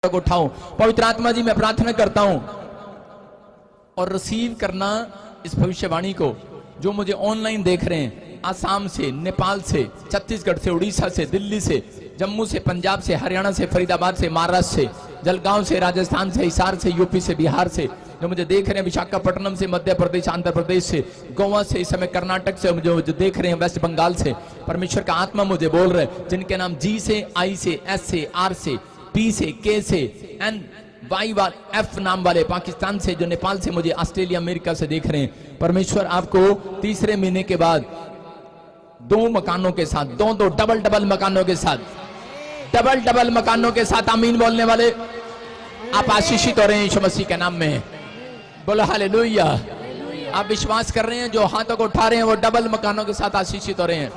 को उठाऊं। पवित्र आत्मा जी मैं प्रार्थना करता हूं और रिसीव करना इस भविष्यवाणी को जो मुझे ऑनलाइन देख रहे हैं, आसाम से, नेपाल से, छत्तीसगढ़ से, उड़ीसा से, दिल्ली से, जम्मू से, पंजाब से, हरियाणा से, फरीदाबाद से, महाराष्ट्र से, जलगांव से, राजस्थान से, हिसार से, यूपी से, बिहार से जो मुझे देख रहे हैं, विशाखापट्टनम से, मध्य प्रदेश, आंध्र प्रदेश से, गोवा से, इस समय कर्नाटक से जो देख रहे हैं, वेस्ट बंगाल से, परमेश्वर का आत्मा मुझे बोल रहे हैं जिनके नाम जी से, आई से, एस से, आर से, पी से, के से, एन, वाई वाल, एफ नाम वाले, पाकिस्तान से, जो नेपाल से, मुझे ऑस्ट्रेलिया, अमेरिका से देख रहे हैं, परमेश्वर आपको तीसरे महीने के बाद 2 मकानों के साथ, दो डबल मकानों के साथ, डबल मकानों के साथ, आमीन बोलने वाले आप आशीषित हो रहे हैं यीशु मसीह के नाम में। बोलो हालेलुया। आप विश्वास कर रहे हैं, जो हाथों को उठा रहे हैं वो डबल मकानों के साथ आशीषित हो रहे हैं।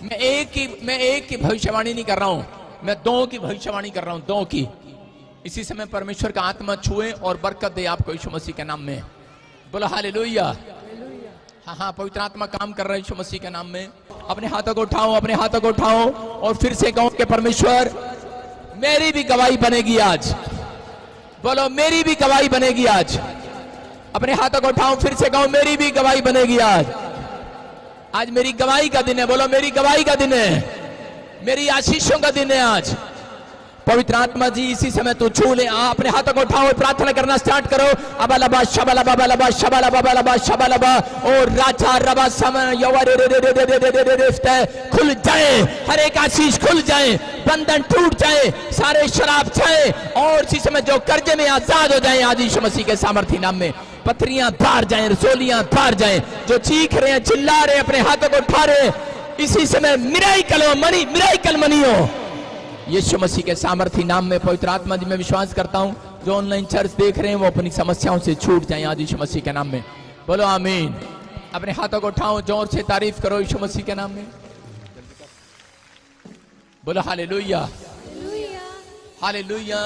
मैं एक की भविष्यवाणी नहीं कर रहा हूं, मैं 2 की भविष्यवाणी कर रहा हूं, 2 की। इसी समय परमेश्वर का आत्मा छुए और बरकत दे आपको यीशु मसीह के नाम में। बोलो हालेलुया। हाँ, पवित्र आत्मा काम कर रहा है यीशु मसीह के नाम में। अपने हाथों को उठाओ और फिर से कहूं कि परमेश्वर मेरी भी गवाही बनेगी आज। बोलो मेरी भी गवाही बनेगी आज। अपने हाथों को उठाओ, फिर से कहूं मेरी भी गवाही बनेगी आज। आज मेरी गवाही का दिन है। बोलो मेरी गवाही का दिन है, मेरी आशीषों का दिन है आज। पवित्र आत्मा जी इसी समय तू छू ले। अपने हाथों को उठाओ, प्रार्थना करना स्टार्ट करो। अबलबा शबलबा बलबा शबलबा बलबा शबलबा और राजा रबा समय खुल जाए, हर एक आशीष खुल जाए, बंधन टूट जाए, सारे शराब जाए और इसी समय जो कर्जे में आजाद हो जाए आज यीशु मसीह के सामर्थी नाम में। पथरियां बाहर जाए, रसोलियां बाहर जाए, जो चीख रहे हैं, चिल्ला रहे हैं, अपने हाथों को उठा रहे हैं, इसी समय मिराइकल मनी हो यीशु मसीह के सामर्थी नाम में। पवित्र आत्मा जी मैं विश्वास करता हूं जो ऑनलाइन चर्च देख रहे हैं वो अपनी समस्याओं से छूट जाएं आज यीशु मसीह के नाम में। बोलो आमीन। अपने हाथों को उठाओ, जोर से तारीफ करो यीशु मसीह के नाम में। बोलो हालेलुया, हालेलुया।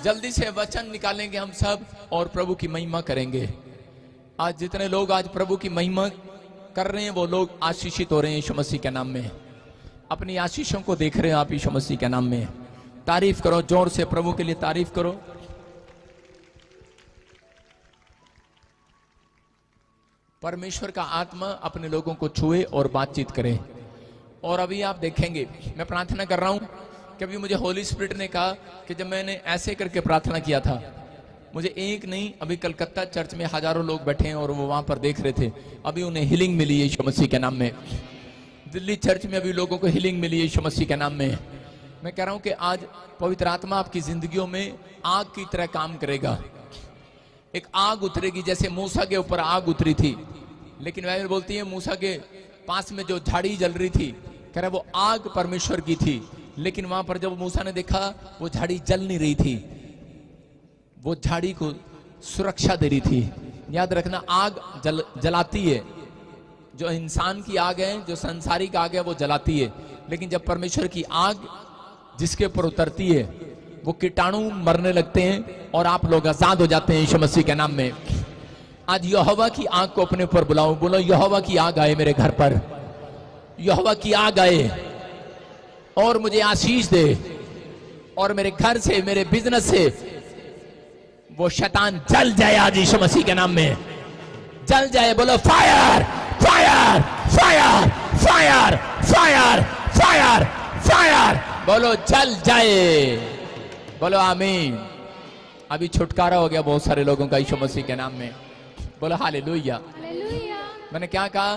जल्दी से वचन निकालेंगे हम सब और प्रभु की महिमा करेंगे। आज जितने लोग आज प्रभु की महिमा कर रहे हैं वो लोग आशीषित हो रहे हैं यीशु मसीह के नाम में। अपनी आशीषों को देख रहे हैं आप यीशु मसीह के नाम में। तारीफ करो, जोर से प्रभु के लिए तारीफ करो। परमेश्वर का आत्मा अपने लोगों को छुए और बातचीत करे। और अभी आप देखेंगे, मैं प्रार्थना कर रहा हूं कि अभी मुझे होली स्पिरिट ने कहा कि जब मैंने ऐसे करके प्रार्थना किया था, मुझे एक नहीं, अभी कलकत्ता चर्च में हजारों लोग बैठे हैं और वो वहां पर देख रहे थे, अभी उन्हें हीलिंग मिली यीशु मसीह के नाम में। दिल्ली चर्च में अभी लोगों को हीलिंग मिली यीशु मसीह के नाम में। मैं कह रहा हूं कि आज पवित्र आत्मा आपकी जिंदगियों में आग की तरह काम करेगा। एक आग उतरेगी, जैसे मूसा के ऊपर आग उतरी थी, लेकिन बाइबल बोलती है मूसा के पास में जो झाड़ी जल रही थी, कह रहा वो आग परमेश्वर की थी, लेकिन वहां पर जब मूसा ने देखा वो झाड़ी जल नहीं रही थी, वो झाड़ी को सुरक्षा दे रही थी। याद रखना, आग जलाती है, जो इंसान की आग है, जो संसारिक आग है वो जलाती है, लेकिन जब परमेश्वर की आग जिसके ऊपर उतरती है वो कीटाणु मरने लगते हैं और आप लोग आजाद हो जाते हैं यीशु मसीह के नाम में। आज यहोवा की आग को अपने ऊपर बुलाओ। बोलो यहोवा की आग आए मेरे घर पर, यहोवा की आग आए और मुझे आशीष दे, और मेरे घर से, मेरे बिजनेस से वो शैतान जल जाए आज यीशु मसीह के नाम में, जल जाए। बोलो fire fire fire fire fire fire fire. बोलो जल जाए। बोलो आमीन। अभी छुटकारा हो गया बहुत सारे लोगों का यीशु मसीह के नाम में। बोलो हालेलुया। मैंने क्या कहा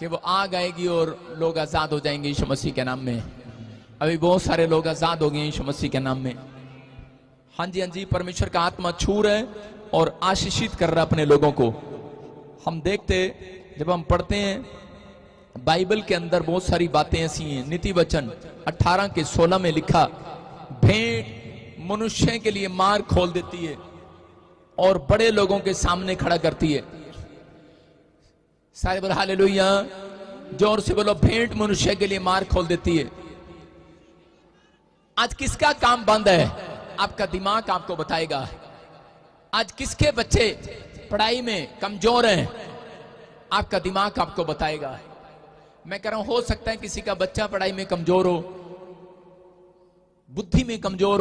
कि वो आग आएगी और लोग आजाद हो जाएंगे यीशु मसीह के नाम में। अभी बहुत सारे लोग आजाद हो गए यीशु मसीह के नाम में। हाँ जी, परमेश्वर का आत्मा छू रहा है और आशीषित कर रहा है अपने लोगों को। हम देखते, जब हम पढ़ते हैं बाइबल के अंदर बहुत सारी बातें ऐसी हैं। नीति वचन 18:16 में लिखा, भेंट मनुष्य के लिए मार्ग खोल देती है और बड़े लोगों के सामने खड़ा करती है। सारे बोलो हालेलुया, जोर से बोलो, भेंट मनुष्य के लिए मार्ग खोल देती है। आज किसका काम बंद है? आपका दिमाग आपको बताएगा। आज किसके बच्चे पढ़ाई में कमजोर हैं? आपका दिमाग आपको बताएगा। मैं कह रहा हूं, हो सकता है किसी का बच्चा पढ़ाई में कमजोर हो, बुद्धि में कमजोर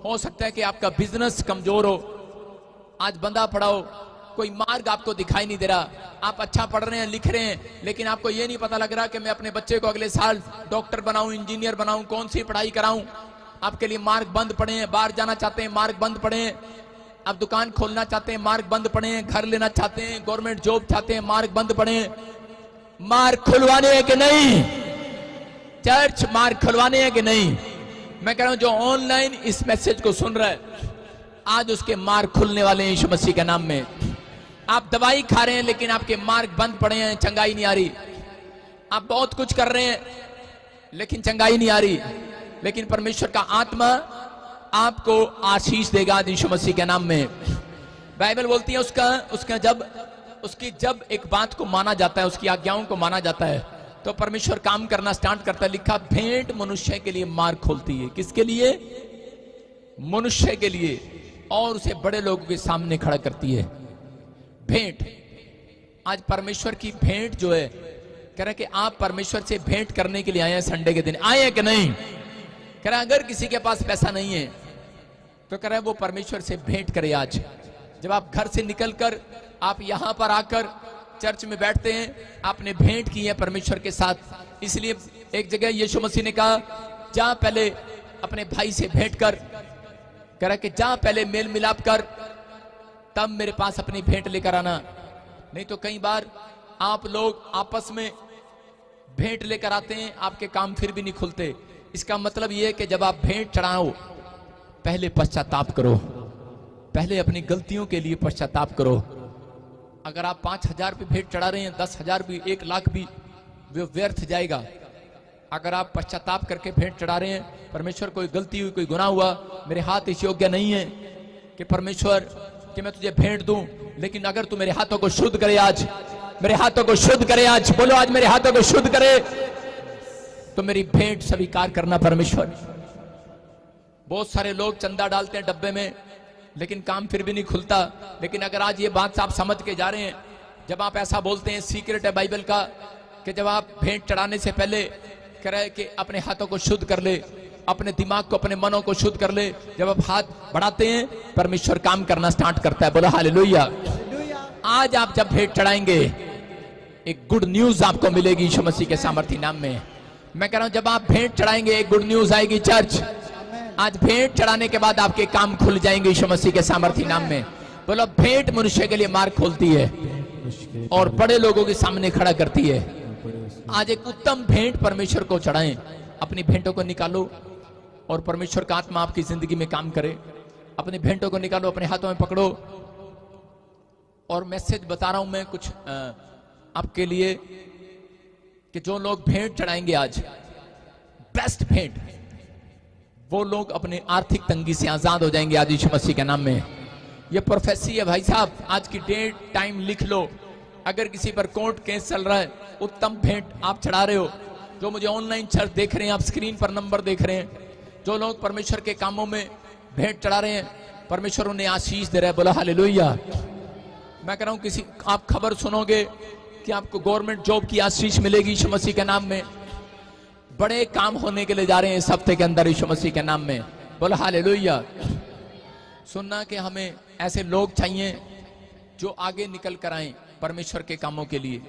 हो सकता है कि आपका बिजनेस कमजोर हो, आज बंदा पड़ा हो, कोई मार्ग आपको दिखाई नहीं दे रहा, आप अच्छा पढ़ रहे हैं, लिख रहे हैं, लेकिन आपको ये नहीं पता लग रहा कि मैं अपने बच्चे को अगले साल डॉक्टर बनाऊं, इंजीनियर बनाऊं, कौन सी पढ़ाई कराऊं। आपके लिए मार्ग बंद पड़े हैं, बाहर जाना चाहते हैं, मार्ग बंद पड़े हैं, आप दुकान खोलना चाहते हैं, मार्ग बंद पड़े हैं, घर लेना चाहते हैं, गवर्नमेंट जॉब चाहते हैं, मार्ग बंद पड़े हैं। मार्ग खुलवाने हैं कि नहीं? चर्च मार्ग खुलवाने हैं कि नहीं? मैं कह रहा हूं जो ऑनलाइन इस मैसेज को सुन रहा है, आज उसके मार्ग खुलने वाले हैं यीशु मसीह के नाम में। आप दवाई खा रहे हैं लेकिन आपके मार्ग बंद पड़े हैं, चंगाई नहीं आ रही। आप बहुत कुछ कर रहे हैं लेकिन चंगाई नहीं आ रही, लेकिन परमेश्वर का आत्मा आपको आशीष देगा यीशु मसीह के नाम में। बाइबल बोलती है उसका जब एक बात को माना जाता है, उसकी आज्ञाओं को माना जाता है, तो परमेश्वर काम करना स्टार्ट करता है। लिखा, भेंट मनुष्य के लिए मार्ग खोलती है। किसके लिए? मनुष्य के लिए, और उसे बड़े लोगों के सामने खड़ा करती है। भेंट, आज परमेश्वर की भेंट जो है, कह रहा कि आप परमेश्वर से भेंट करने के लिए आए हैं। संडे के दिन आए हैं कि नहीं? कह रहा अगर किसी के पास पैसा नहीं है तो कह रहा है वो परमेश्वर से भेंट करे। आज जब आप घर से निकलकर आप यहां पर आकर चर्च में बैठते हैं, आपने भेंट की है परमेश्वर के साथ। इसलिए एक जगह यीशु मसीह ने कहा, जा पहले अपने भाई से भेंट कर, कह रहा कि जा पहले मेल मिलाप कर, तब मेरे पास अपनी भेंट लेकर आना। नहीं तो कई बार आप लोग आपस में भेंट लेकर आते हैं, आपके काम फिर भी नहीं खुलते। इसका मतलब यह है कि जब आप भेंट चढ़ाओ, पहले पश्चाताप करो, पहले अपनी गलतियों के लिए पश्चाताप करो। अगर आप 5,000 पे भेंट चढ़ा रहे हैं, 10,000 भी, 1 लाख भी, वो व्यर्थ जाएगा। अगर आप पश्चाताप करके भेंट चढ़ा रहे हैं, परमेश्वर कोई गलती हुई, कोई गुनाह हुआ, मेरे हाथ इस योग्य नहीं है कि परमेश्वर कि मैं तुझे भेंट दूं, लेकिन अगर तू मेरे हाथों को शुद्ध करे, आज मेरे हाथों को शुद्ध करे, आज बोलो, आज मेरे हाथों को शुद्ध करे, तो मेरी भेंट स्वीकार करना परमेश्वर। बहुत सारे लोग चंदा डालते हैं डब्बे में, लेकिन काम फिर भी नहीं खुलता। लेकिन अगर आज ये बात आप समझ के जा रहे हैं, जब आप ऐसा बोलते हैं, सीक्रेट है बाइबल का कि जब आप भेंट चढ़ाने से पहले कह रहे कि अपने हाथों को शुद्ध कर ले, अपने दिमाग को, अपने मनों को शुद्ध कर ले। जब आप हाथ बढ़ाते हैं, परमेश्वर काम करना स्टार्ट करता है। बोलो हालेलुया। आज आप जब भेंट चढ़ाएंगे, एक गुड न्यूज आपको मिलेगी यीशु मसीह के सामर्थी नाम में। मैं कह रहा हूं, जब आप भेंट चढ़ाएंगे, एक गुड न्यूज आएगी चर्च। आज भेंट चढ़ाने के बाद आपके काम खुल जाएंगे यीशु मसीह के सामर्थी नाम में। बोलो, भेंट मनुष्य के लिए मार्ग खोलती है और बड़े लोगों के सामने खड़ा करती है। आज एक उत्तम भेंट परमेश्वर को चढ़ाएं, अपनी भेंटों को निकालो और परमेश्वर का आत्मा आपकी जिंदगी में काम करे। अपनी भेंटों को निकालो, अपने हाथों में पकड़ो। और मैसेज बता रहा हूं मैं कुछ आपके लिए कि जो लोग भेंट चढ़ाएंगे आज, बेस्ट भेंट, वो लोग अपने आर्थिक तंगी से आजाद हो जाएंगे आज यीशु मसीह के नाम में। ये प्रोफेसी है भाई साहब। आज की डेट टाइम लिख लो। अगर किसी पर कोर्ट केस चल रहा है, उत्तम भेंट आप चढ़ा रहे हो। जो मुझे ऑनलाइन चर्च देख रहे हैं, आप स्क्रीन पर नंबर देख रहे हैं, जो लोग परमेश्वर के कामों में भेंट चढ़ा रहे हैं, परमेश्वर उन्हें आशीष दे रहा है। बोला हालेलुया। मैं कह रहा हूं, आप खबर सुनोगे कि आपको गवर्नमेंट जॉब की आशीष मिलेगी यीशु मसीह के नाम में। बड़े काम होने के लिए जा रहे हैं इस हफ्ते के अंदर यीशु मसीह के नाम में। बोला हालेलुया। सुनना कि हमें ऐसे लोग चाहिए जो आगे निकल कर आए परमेश्वर के कामों के लिए।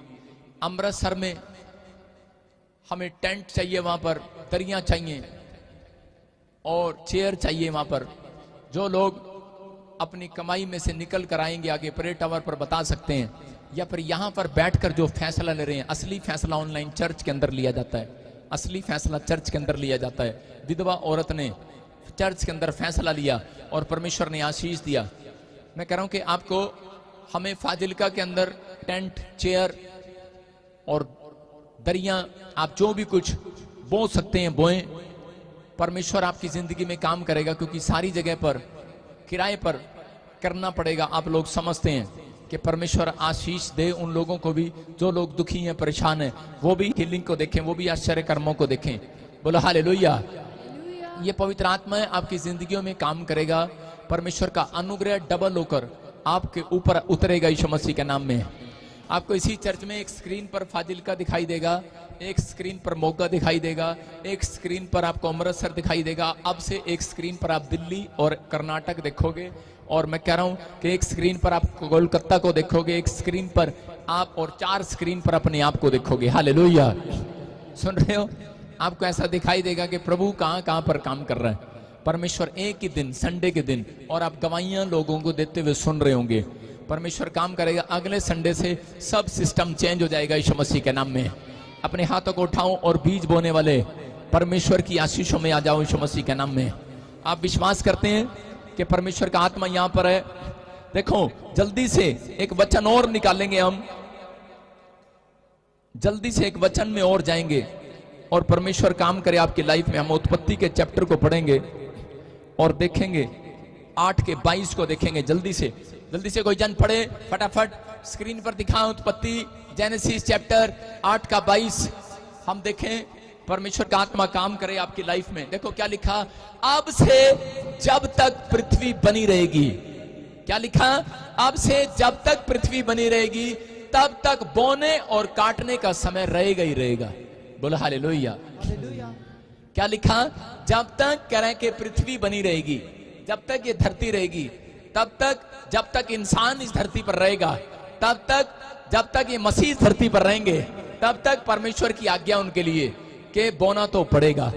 अमृतसर में हमें टेंट चाहिए, वहां पर दरियां चाहिए और चेयर चाहिए वहां पर। जो लोग अपनी कमाई में से निकल कर आएंगे, आगे परेड टावर पर बता सकते हैं, या फिर यहां पर बैठकर जो फैसला ले रहे हैं। असली फैसला ऑनलाइन चर्च के अंदर लिया जाता है, असली फैसला चर्च के अंदर लिया जाता है। विधवा औरत ने चर्च के अंदर फैसला लिया और परमेश्वर ने आशीष दिया। मैं कह रहा हूं कि आपको, हमें फाजिलका के अंदर टेंट, चेयर और दरियां, आप जो भी कुछ बो सकते हैं बोएं। परमेश्वर आपकी जिंदगी में काम करेगा, क्योंकि सारी जगह पर किराए पर करना पड़ेगा। आप लोग समझते हैं कि परमेश्वर आशीष दे उन लोगों को भी जो लोग दुखी हैं, परेशान हैं, वो भी हीलिंग को देखें, वो भी आश्चर्य कर्मों को देखें। बोलो हालेलुया। ये पवित्र आत्मा है, आपकी जिंदगियों में काम करेगा। परमेश्वर का अनुग्रह डबल होकर आपके ऊपर उतरेगा यीशु मसीह के नाम में। आपको इसी चर्च में एक स्क्रीन पर फाजिल्का दिखाई देगा, एक स्क्रीन पर मोगा दिखाई देगा, एक स्क्रीन पर आपको अमृतसर दिखाई देगा। अब से एक स्क्रीन पर आप दिल्ली और कर्नाटक देखोगे, और मैं कह रहा हूं कि एक स्क्रीन पर आप कोलकाता को देखोगे, एक स्क्रीन पर आप, और 4 स्क्रीन पर अपने आप को देखोगे। हालेलुया। सुन रहे हो? आपको ऐसा दिखाई देगा कि प्रभु कहां कहां पर काम कर रहा है। परमेश्वर एक ही दिन, संडे के दिन, और आप गवाहियां लोगों को देते हुए सुन रहे होंगे। परमेश्वर काम करेगा। अगले संडे से सब सिस्टम चेंज हो जाएगा यीशु मसीह के नाम में। अपने हाथों को उठाओ और बीज बोने वाले परमेश्वर की आशीषों में आ जाओ यीशु मसीह के नाम में। आप विश्वास करते हैं कि परमेश्वर का आत्मा यहां पर है? देखो, जल्दी से एक वचन और निकालेंगे हम, जल्दी से एक वचन में और जाएंगे और परमेश्वर काम करे आपकी लाइफ में। हम उत्पत्ति के चैप्टर को पढ़ेंगे और देखेंगे 8 के 22 को देखेंगे। जल्दी से कोई जन पढ़े, फटाफट स्क्रीन पर दिखाओ। उत्पत्ति जेनेसिस चैप्टर 8 का 22 हम देखें। परमेश्वर का आत्मा काम करे आपकी लाइफ में। देखो क्या लिखा, अब से जब तक पृथ्वी बनी रहेगी। क्या लिखा? अब से जब तक पृथ्वी बनी रहेगी तब तक बोने और काटने का समय रहेगा ही रहेगा। बोलो हालेलुया। क्या लिखा? जब तक कह रहे कि पृथ्वी बनी रहेगी, जब तक ये धरती रहेगी, तब तक, जब तक इंसान इस धरती पर रहेगा, तब तक, जब तक ये मसीह इस धरती पर रहेंगे, तब तक परमेश्वर की आज्ञा उनके लिए कि बोना तो पड़ेगा,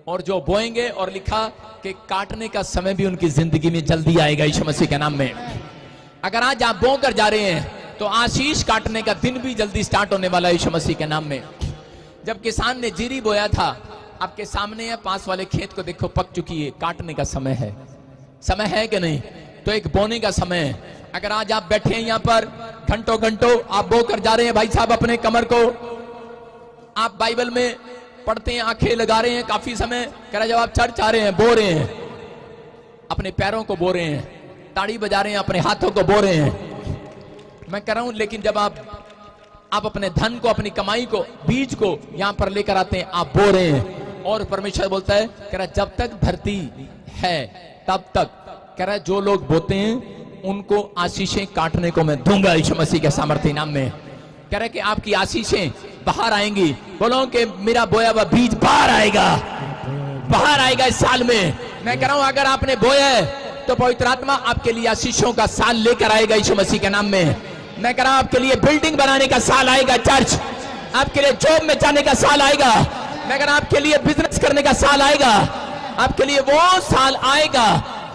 और जो बोएंगे, और लिखा कि काटने का समय भी उनकी जिंदगी में जल्दी आएगा यीशु मसीह के नाम में। अगर आज आप बो कर जा रहे हैं तो आशीष काटने का दिन भी जल्दी स्टार्ट होने वाला है यीशु मसीह के नाम में। जब किसान ने जीरी बोया था, आपके सामने है, पास वाले खेत को देखो, पक चुकी है, काटने का समय है। समय है कि नहीं? तो एक बोने का समय है। अगर आज आप बैठे हैं यहाँ पर घंटों घंटों आप बो कर जा रहे हैं भाई साहब, अपने कमर को आप बाइबल में पढ़ते हैं, आंखें लगा रहे हैं काफी समय, कह रहा जब आप चर्च आ रहे हैं बो रहे हैं, अपने पैरों को बो रहे हैं, ताड़ी बजा रहे हैं, अपने हाथों को बो रहे हैं। मैं कह रहा हूं, लेकिन जब आप अपने धन को, अपनी कमाई को, बीज को यहां पर लेकर आते हैं, आप बो रहे हैं। और परमेश्वर बोलता है, कह रहा जब तक धरती है तब तक, कह रहा जो लोग बोते हैं उनको आशीषें काटने को मैं दूंगा यीशु मसीह के सामर्थ्य नाम में। कह रहे कि आपकी आशीषें बाहर आएंगी। बोलो कि मेरा बोया हुआ बीज बाहर आएगा, बाहर आएगा इस साल में। मैं कह रहा हूं, अगर आपने बोया है तो पवित्र आत्मा आपके लिए आशीषों का साल लेकर आएगा यीशु मसीह के नाम में। मैं कह रहा हूं, आपके लिए बिल्डिंग बनाने का साल आएगा, चर्च आपके लिए जॉब में जाने का साल आएगा। मैं कह रहा हूं, आपके लिए बिजनेस करने का साल आएगा, आपके लिए वो साल आएगा,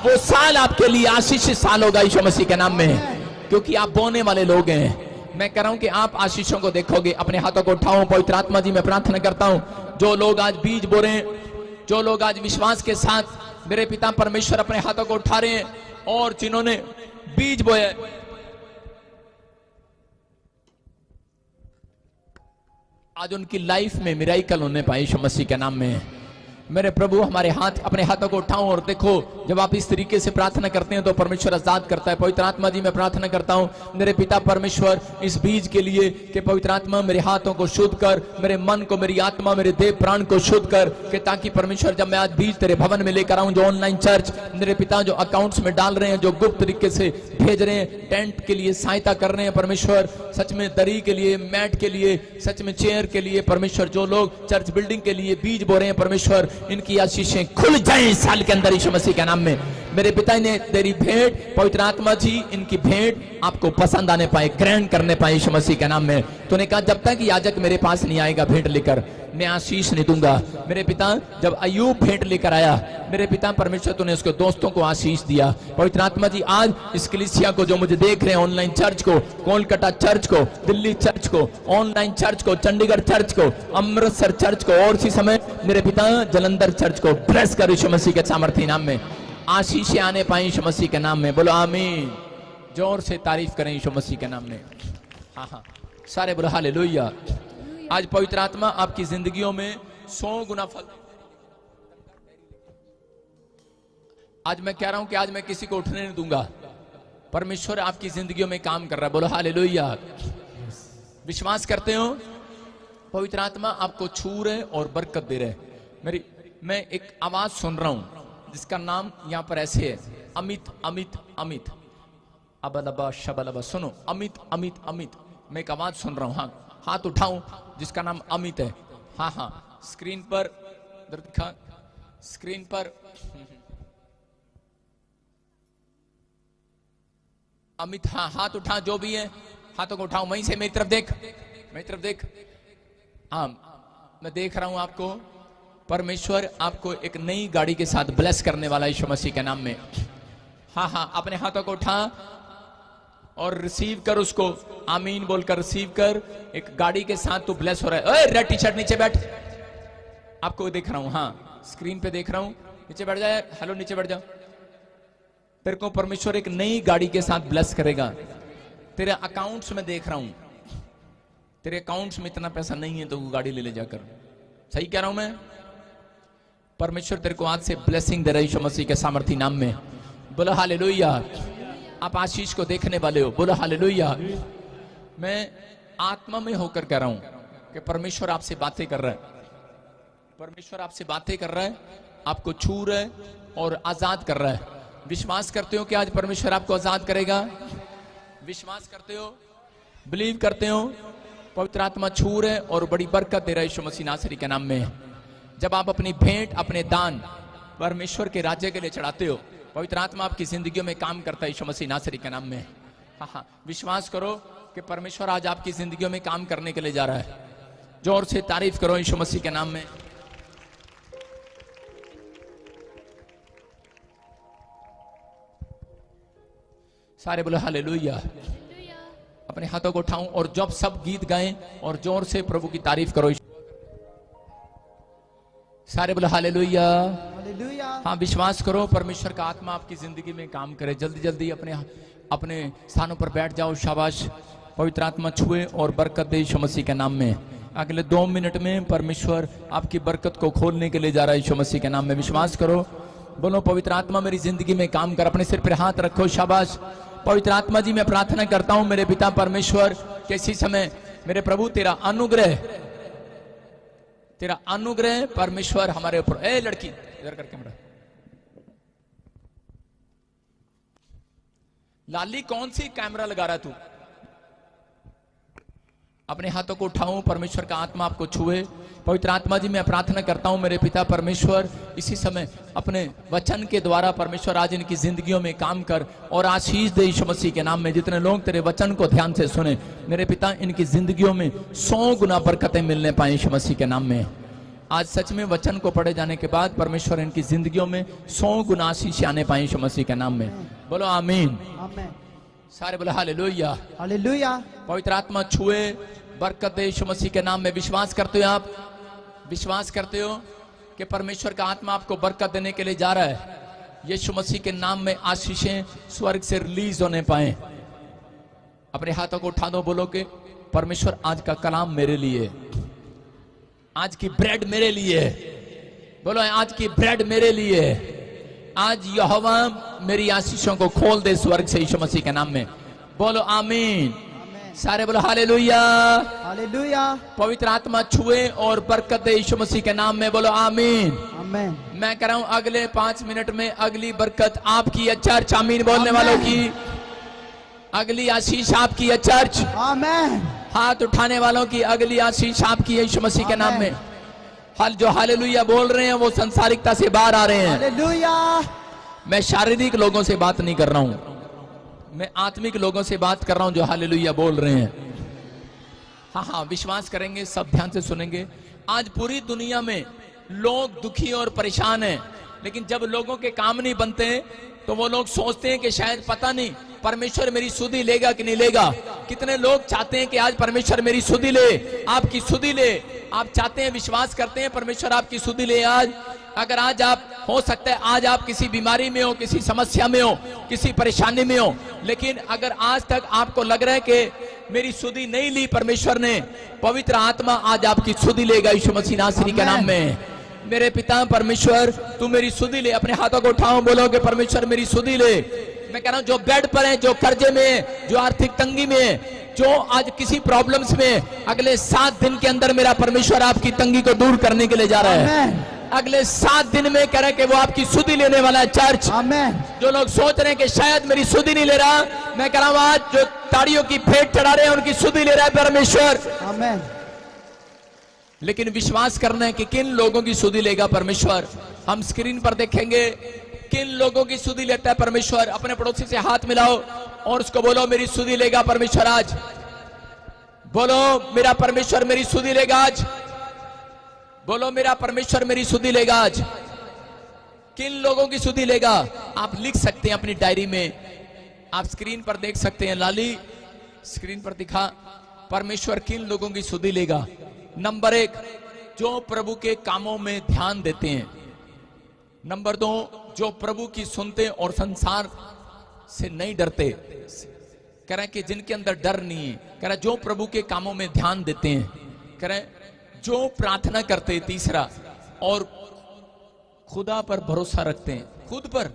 वो साल आपके लिए आशीषित साल होगा यीशु मसीह के नाम में, क्योंकि आप बोने वाले लोग हैं। मैं कह रहा हूं कि आप आशीषों को देखोगे। अपने हाथों को उठाओ। पवित्र आत्मा जी, मैं प्रार्थना करता हूं, जो लोग आज बीज बो रहे हैं, जो लोग आज विश्वास के साथ मेरे पिता परमेश्वर अपने हाथों को उठा रहे हैं, और जिन्होंने बीज बोए, आज उनकी लाइफ में मिराइकल होने पाए यीशु मसीह के नाम में। मेरे प्रभु, हमारे हाथ, अपने हाथों को उठाओ और देखो, जब आप इस तरीके से प्रार्थना करते हैं तो परमेश्वर आजाद करता है। पवित्र आत्मा जी, मैं प्रार्थना करता हूं मेरे पिता परमेश्वर इस बीज के लिए कि पवित्र आत्मा मेरे हाथों को शुद्ध कर, मेरे मन को, मेरी आत्मा, मेरे देह प्राण को शुद्ध कर, कि ताकि परमेश्वर जब मैं आज बीज तेरे भवन में लेकर आऊं, जो ऑनलाइन चर्च मेरे पिता जो अकाउंट्स में डाल रहे हैं, जो गुप्त तरीके से भेज रहे हैं, टेंट के लिए सहायता कर रहे हैं परमेश्वर, सच में दरी के लिए, मैट के लिए, सच में चेयर के लिए परमेश्वर, जो लोग चर्च बिल्डिंग के लिए बीज बो रहे हैं परमेश्वर, इनकी आशीषें खुल जाएं इस साल के अंदर यीशु मसीह के नाम में। मेरे पिता ने तेरी भेंट, पवित्र आत्मा जी, इनकी भेंट आपको पसंद आने पाए, ग्रहण करने पाए यीशु मसीह के नाम में। तूने कहा जब तक याजक मेरे पास नहीं आएगा भेंट लेकर, मैं आशीष नहीं दूंगा। मेरे पिता, जब अय्यूब भेंट लेकर आया, मेरे पिता परमेश्वर, तूने उसके दोस्तों को आशीष दिया। पवित्र आत्मा जी, आज इस कलीसिया को, जो मुझे देख रहे हैं, ऑनलाइन चर्च को, कोलकाता चर्च को, दिल्ली चर्च को, ऑनलाइन चर्च को, चंडीगढ़ चर्च को, अमृतसर चर्च को, और इसी समय मेरे पिता जलंधर चर्च को ब्लेस कर यीशु मसीह के सामर्थ्य नाम में। आशीषें आने पाए यीशु मसीह के नाम में। बोलो आमीन। जोर से तारीफ करें यीशु मसीह के नाम में। हाँ, सारे बोलो हालेलुया। आज पवित्र आत्मा आपकी जिंदगियों में 100 गुना फल। आज मैं कह रहा हूं कि आज मैं किसी को उठने नहीं दूंगा। परमेश्वर आपकी जिंदगियों में काम कर रहा है। बोलो हालेलुया। विश्वास करते हो? पवित्र आत्मा आपको छू रहे और बरकत दे रहे। मैं एक आवाज सुन रहा हूं जिसका नाम यहां पर ऐसे है, अमित अमित अमित। अबलबा शबलबा। सुनो, अमित अमित अमित। मैं एक आवाज सुन रहा हूं। हाँ, हाथ उठाऊं जिसका नाम अमित है। हाँ हाँ, स्क्रीन पर इधर दिखा, स्क्रीन पर अमित। हाँ, हाथ उठा, जो भी है हाथों को उठाओ, वहीं से मेरी तरफ देख, मेरी तरफ देख। हाँ, मैं देख रहा हूं आपको। परमेश्वर आपको एक नई गाड़ी के साथ ब्लेस करने वाला यीशु मसीह के नाम में। हाँ हाँ, अपने हाथों को उठा और रिसीव कर उसको, आमीन बोलकर रिसीव कर। एक गाड़ी के साथ तू ब्लेस हो रहा है। ओए रेड टी शर्ट, नीचे बैठ, आपको देख रहा हूं। हाँ, स्क्रीन पे देख रहा हूं, नीचे बैठ जाए। हेलो, नीचे बैठ जाओ। तेरे को परमेश्वर एक नई गाड़ी के साथ ब्लेस करेगा। तेरे अकाउंट्स में देख रहा हूं, तेरे अकाउंट्स में इतना पैसा नहीं है तो वो गाड़ी ले जाकर। सही कह रहा हूं मैं? परमेश्वर तेरे को आज से ब्लेसिंग दे रहा है यीशु मसीह के सामर्थी नाम में। बोलो हालेलुया। आप आशीष को देखने वाले हो, बोलो हालेलुया। मैं आत्मा में होकर कह रहा हूं कि परमेश्वर आपसे बातें कर रहा है, परमेश्वर आपसे बातें कर रहा है, आपको छू रहा है और आजाद कर रहा है। विश्वास करते हो कि आज परमेश्वर आपको आजाद करेगा? विश्वास करते हो, बिलीव करते हो? पवित्र आत्मा छू रहे और बड़ी बरकत दे रहा है यीशु मसीह नासरी के नाम में। जब आप अपनी भेंट, अपने दान परमेश्वर के राज्य के लिए चढ़ाते हो, पवित्र आत्मा आपकी जिंदगी में काम करता है यीशु मसीह नासरी के नाम में। हाँ हाँ, विश्वास करो कि परमेश्वर आज आपकी जिंदगी में काम करने के लिए जा रहा है। जोर से तारीफ करो यीशु मसीह के नाम में। सारे बोलो हालेलुया। अपने हाथों को उठाऊं और जब सब गीत गाएं और जोर से प्रभु की तारीफ करो। सारे बोलो हालेलुया। हाँ, विश्वास करो परमेश्वर का आत्मा आपकी जिंदगी में काम करे। जल्दी जल्दी अपने स्थानों पर बैठ जाओ। शाबाश। पवित्र आत्मा छुए और बरकत दे यीशु मसीह के नाम में। अगले 2 मिनट में परमेश्वर आपकी बरकत को खोलने के लिए जा रहा है यीशु मसीह के नाम में। विश्वास करो। बोलो पवित्र आत्मा मेरी जिंदगी में काम कर। अपने सिर पर हाथ रखो। शाबाश। पवित्र आत्मा जी, मैं प्रार्थना करता हूं मेरे पिता परमेश्वर कि इसी समय मेरे प्रभु तेरा अनुग्रह परमेश्वर हमारे ऊपर। ए लड़की, इधर कर कैमरा। लाली, कौन सी कैमरा लगा रहा तू? अपने हाथों को उठाऊं, परमेश्वर का आत्मा आपको छुए। पवित्र आत्मा जी, मैं प्रार्थना करता हूं मेरे पिता परमेश्वर, इसी समय अपने वचन के द्वारा परमेश्वर आज इनकी जिंदगियों में काम कर और आशीष दे यीशु मसीह के नाम में। जितने लोग तेरे वचन को ध्यान से सुने मेरे पिता, इनकी जिंदगियों में 100 गुना बरकतें मिलने पाए यीशु मसीह के नाम में। आज सच में वचन को पढ़े जाने के बाद परमेश्वर इनकी जिंदगियों में 100 गुना आशीष आने पाए यीशु मसीह के नाम में। बोलो आमीन। सारे बोलो हालेलुया। हालेलुया। पवित्र आत्मा छुए, बरकत दे यीशु मसीह के नाम में। विश्वास करते हो? आप विश्वास करते हो कि परमेश्वर का आत्मा आपको बरकत देने के लिए जा रहा है? यीशु मसीह के नाम में आशीषें स्वर्ग से रिलीज होने पाए। अपने हाथों को उठा दो, बोलो कि परमेश्वर आज का कलाम मेरे लिए, आज की ब्रेड मेरे लिए। बोलो आज की ब्रेड मेरे लिए। आज यहोवा मेरी आशीषों को खोल दे स्वर्ग से यीशु मसीह के नाम में। बोलो आमीन। सारे बोलो हालेलुया। हालेलुया। पवित्र आत्मा छुए और बरकत दे यीशु मसीह के नाम में। बोलो आमीन। आमीन। मैं कह रहा हूं अगले 5 मिनट में अगली बरकत आपकी है। चर्च आमीन बोलने वालों की अगली आशीष आपकी है। चर्च आमीन। हाथ उठाने वालों की अगली आशीष आपकी है यीशु मसीह के नाम में। हल जो हालेलुया बोल रहे हैं वो संसारिकता से बाहर आ रहे हैं। हालेलुया। मैं शारीरिक लोगों से बात नहीं कर रहा हूं, मैं आत्मिक लोगों से बात कर रहा हूं जो हालेलुया बोल रहे हैं। हाँ हाँ, विश्वास करेंगे, सब ध्यान से सुनेंगे। आज पूरी दुनिया में लोग दुखी और परेशान हैं, लेकिन जब लोगों के काम नहीं बनते तो वो लोग सोचते हैं कि शायद पता नहीं परमेश्वर मेरी सुधि लेगा कि नहीं लेगा। कितने लोग चाहते हैं कि आज परमेश्वर मेरी सुधि ले, आपकी सुधि ले। आप चाहते हैं, विश्वास करते हैं परमेश्वर आपकी सुधि ले आज। अगर आज आप, हो सकता है आज आप किसी बीमारी में हो, किसी समस्या में हो, किसी परेशानी में हो, लेकिन अगर आज तक आपको लग रहा है कि मेरी सुधि नहीं ली परमेश्वर ने, पवित्र आत्मा आज आपकी सुधि लेगा यीशु मसीह नासरी के नाम में। मेरे पिता परमेश्वर तू मेरी सुधि ले। अपने हाथों को उठाओ, बोलो कि परमेश्वर मेरी सुधि ले। मैं कह रहा हूं जो बेड पर है, जो कर्जे में, जो आर्थिक तंगी में, जो आज किसी प्रॉब्लम्स में, अगले 7 दिन के अंदर मेरा परमेश्वर आपकी तंगी को दूर करने के लिए जा रहा है। अगले 7 दिन में कह रहे कि वो आपकी सुधि लेने वाला है। चर्च, आमेन। जो लोग सोच रहे हैं कि शायद मेरी सुधि नहीं ले रहा, मैं कह रहा हूं आज जो ताड़ियों की भेंट चढ़ा रहे हैं उनकी सुधि ले रहा है परमेश्वर। आमेन। लेकिन विश्वास करना है कि किन लोगों की सुधि लेगा परमेश्वर। हम स्क्रीन पर देखेंगे किन लोगों की सुधि लेता है परमेश्वर। अपने पड़ोसी से हाथ मिलाओ और उसको बोलो मेरी सुधि लेगा परमेश्वर आज। बोलो मेरा परमेश्वर मेरी सुधि लेगा आज। बोलो मेरा परमेश्वर मेरी सुधि लेगा आज। किन लोगों की सुधि लेगा आप लिख सकते हैं अपनी डायरी में। आप स्क्रीन पर देख सकते हैं, लाली स्क्रीन पर दिखा, परमेश्वर किन लोगों की सुधि लेगा। नंबर 1, जो प्रभु के कामों में ध्यान देते हैं। नंबर 2, जो प्रभु की सुनते और संसार से नहीं डरते। कह रहे हैं कि जिनके अंदर डर नहीं है। कह रहे जो प्रभु के कामों में ध्यान देते हैं। कह रहे जो प्रार्थना करते हैं। तीसरा, और खुदा पर भरोसा रखते हैं। खुद पर,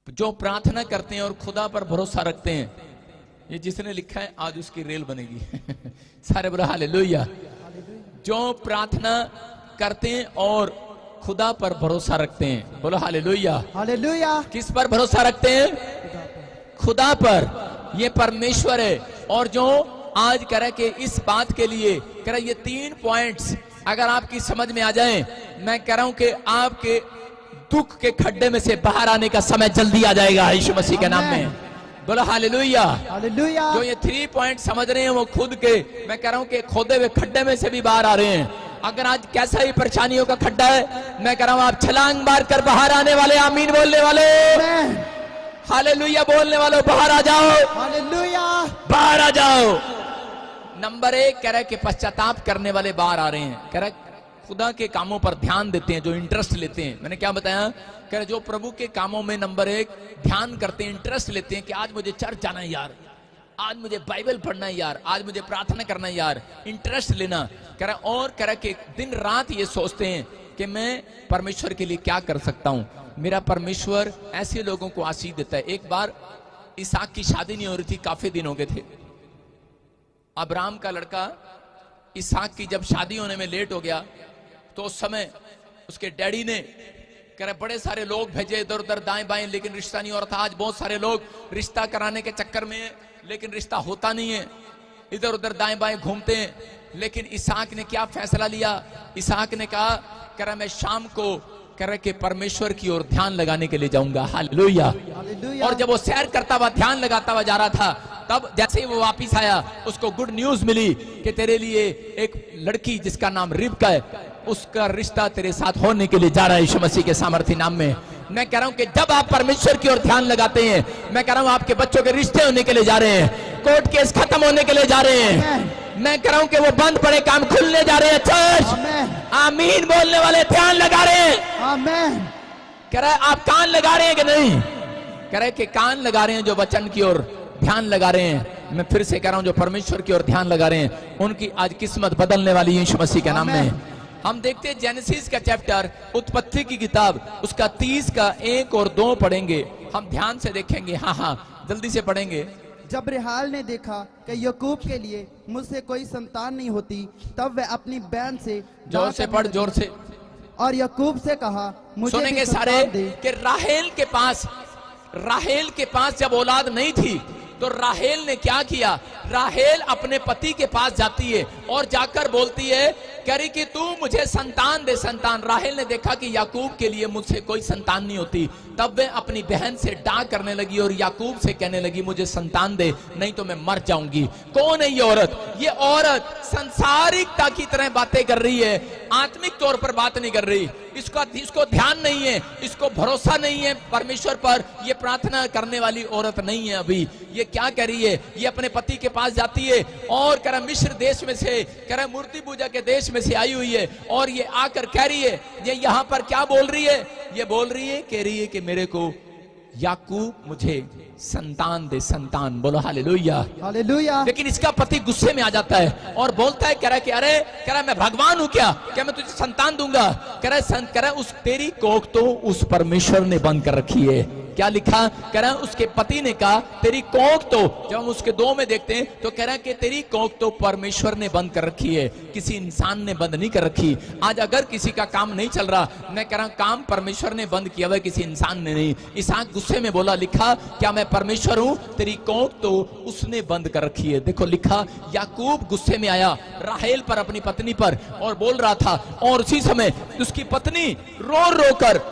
जो प्रार्थना करते हैं और खुदा पर भरोसा रखते हैं। ये जिसने लिखा है आज उसकी रेल बनेगी। सारे बोलो हालेलुया। जो प्रार्थना करते हैं और खुदा पर भरोसा रखते हैं। बोलो हालेलुया। हालेलुया। किस पर भरोसा रखते हैं? खुदा पर। ये परमेश्वर है। और जो आज कह रहे कि इस बात के लिए कह रहे ये 3 पॉइंट्स अगर आपकी समझ में आ जाएं, मैं कह रहा हूं कि आपके दुख के खड्डे में से बाहर आने का समय जल्दी आ जाएगा यीशु मसीह के नाम में। बोलो हालेलुया। हालेलुया। जो ये 3 पॉइंट समझ रहे हैं वो खुद के, मैं कह रहा हूं कि खोदे हुए खड्डे में से भी बाहर आ रहे हैं। अगर आज कैसा ही परेशानियों का खड्डा है, मैं कह रहा हूं आप छलांग मार कर बाहर आने वाले, आमीन बोलने वाले, हालेलुया बोलने वालों, बाहर आ जाओ। हालेलुया। बाहर आ जाओ। नंबर 1 कह रहे कि पश्चाताप करने वाले बाहर आ रहे हैं। कह रहे खुदा के कामों पर ध्यान देते हैं, जो इंटरेस्ट लेते हैं। मैंने क्या बताया? कह रहे जो प्रभु के कामों में नंबर 1 ध्यान करते हैं, इंटरेस्ट लेते हैं कि आज मुझे चर्च जाना है यार, आज मुझे बाइबल पढ़ना है यार, आज मुझे प्रार्थना करना है यार, इंटरेस्ट लेना। कह रहा और कह रहा कि दिन रात ये सोचते हैं कि मैं परमेश्वर के लिए क्या कर सकता हूं। मेरा परमेश्वर ऐसे लोगों को आशीष देता है। एक बार इसहाक की शादी नहीं हो रही थी, काफी दिन हो गए थे। अब्राहम का लड़का इसहाक की जब शादी होने में लेट हो गया तो उस समय उसके डैडी ने कह रहे बड़े सारे लोग भेजे इधर उधर दाएं बाएं, लेकिन रिश्ता नहीं हो रहा था। आज बहुत सारे लोग रिश्ता कराने के चक्कर में, लेकिन रिश्ता होता नहीं है, इधर उधर दाएं बाएं घूमते हैं। लेकिन इसहाक ने क्या फैसला लिया? इसहाक ने कहा, कह रहा मैं शाम को कह रहे कि परमेश्वर की ओर ध्यान लगाने के लिए जाऊंगा। हालेलुया। और जब वो सैर करता हुआ ध्यान लगाता हुआ जा रहा था, तब जैसे ही वो वापिस आया उसको गुड न्यूज मिली कि तेरे लिए एक लड़की जिसका नाम रिबका है, उसका रिश्ता तेरे साथ होने के लिए जा रहा है यीशु मसीह के सामर्थ्य नाम में। मैं कह रहा हूं कि जब आप परमेश्वर की ओर ध्यान लगाते हैं, मैं कह रहा हूं आपके बच्चों के रिश्ते होने के लिए जा रहे हैं, कोर्ट केस खत्म होने के लिए जा रहे हैं। मैं कह रहा हूं कि वो बंद पड़े काम खुलने जा रहे हैं। चर्च, आमीन बोलने वाले ध्यान लगा रहे हैं। आमीन। कह रहा है आप कान लगा रहे हैं कि नहीं? कह रहे कि कान लगा रहे हैं जो वचन की ओर ध्यान लगा रहे हैं। मैं फिर से कह रहा हूं जो परमेश्वर की ओर ध्यान लगा रहे हैं उनकी आज किस्मत बदलने वाली है यीशु मसीह के नाम में। हम देखते हैं जेनेसिस का चैप्टर, उत्पत्ति की किताब, उसका 30 का 1 और 2 पढ़ेंगे। हम ध्यान से देखेंगे। हाँ जल्दी से पढ़ेंगे। जब रेहाल ने देखा कि याकूब के लिए मुझसे कोई संतान नहीं होती, तब वह अपनी बहन से, जोर से पढ़, जोर से, और याकूब से कहा मुझे सुनेंगे सारे कि राहेल के पास जब औलाद नहीं थी तो राहेल ने क्या किया? राहेल अपने पति के पास जाती है और जाकर बोलती है, कह रही कि तू मुझे संतान दे, संतान। राहेल ने देखा कि याकूब के लिए मुझसे कोई संतान नहीं होती, तब वे अपनी बहन से डांट करने लगी और याकूब से कहने लगी मुझे संतान दे, नहीं तो मैं मर जाऊंगी। कौन है ये औरत? ये औरत संसारिकता की तरह बातें कर रही है, आत्मिक तौर पर बात नहीं कर रही। इसको ध्यान नहीं है, इसको भरोसा नहीं है परमेश्वर पर। ये प्रार्थना करने वाली औरत नहीं है। अभी ये क्या कह रही है? ये अपने पति के पास जाती है और कह रहा मिस्र देश में से, कह रहा मूर्ति पूजा के देश में से आई हुई है, और ये आकर कह रही है, ये यहाँ पर क्या बोल रही है? ये बोल रही है, कह रही है कि मेरे को याकूब मुझे संतान दे, संतान। बोलो हालेलुया। हालेलुया। लेकिन इसका पति गुस्से में आ जाता है और बोलता है, कह रहा है कि अरे, कह रहा मैं भगवान हूं क्या मैं तुझे संतान दूंगा? कह रहा है उस तेरी कोख तो उस परमेश्वर ने बंद कर रखी है। क्या लिखा, कह रहा है उसके पति ने कहा तेरी कोख तो, जब हम उसके 2 में देखते हैं तो कह रहा है कि तेरी कोख तो परमेश्वर ने बंद कर रखी है, किसी इंसान ने बंद नहीं कर रखी। आज अगर किसी का काम नहीं चल रहा, मैं कह रहा हूं काम परमेश्वर ने बंद किया हुआ, किसी इंसान ने नहीं। इसहाक गुस्से में बोला, लिखा क्या मैं परमेश्वर हूं, तेरी कोख तो उसने बंद कर रखी है। देखो लिखा याकूब गुस्से में आया राहेल पर, अपनी पत्नी पर, और बोल रहा था, और उसी समय उसकी पत्नी रो रो कर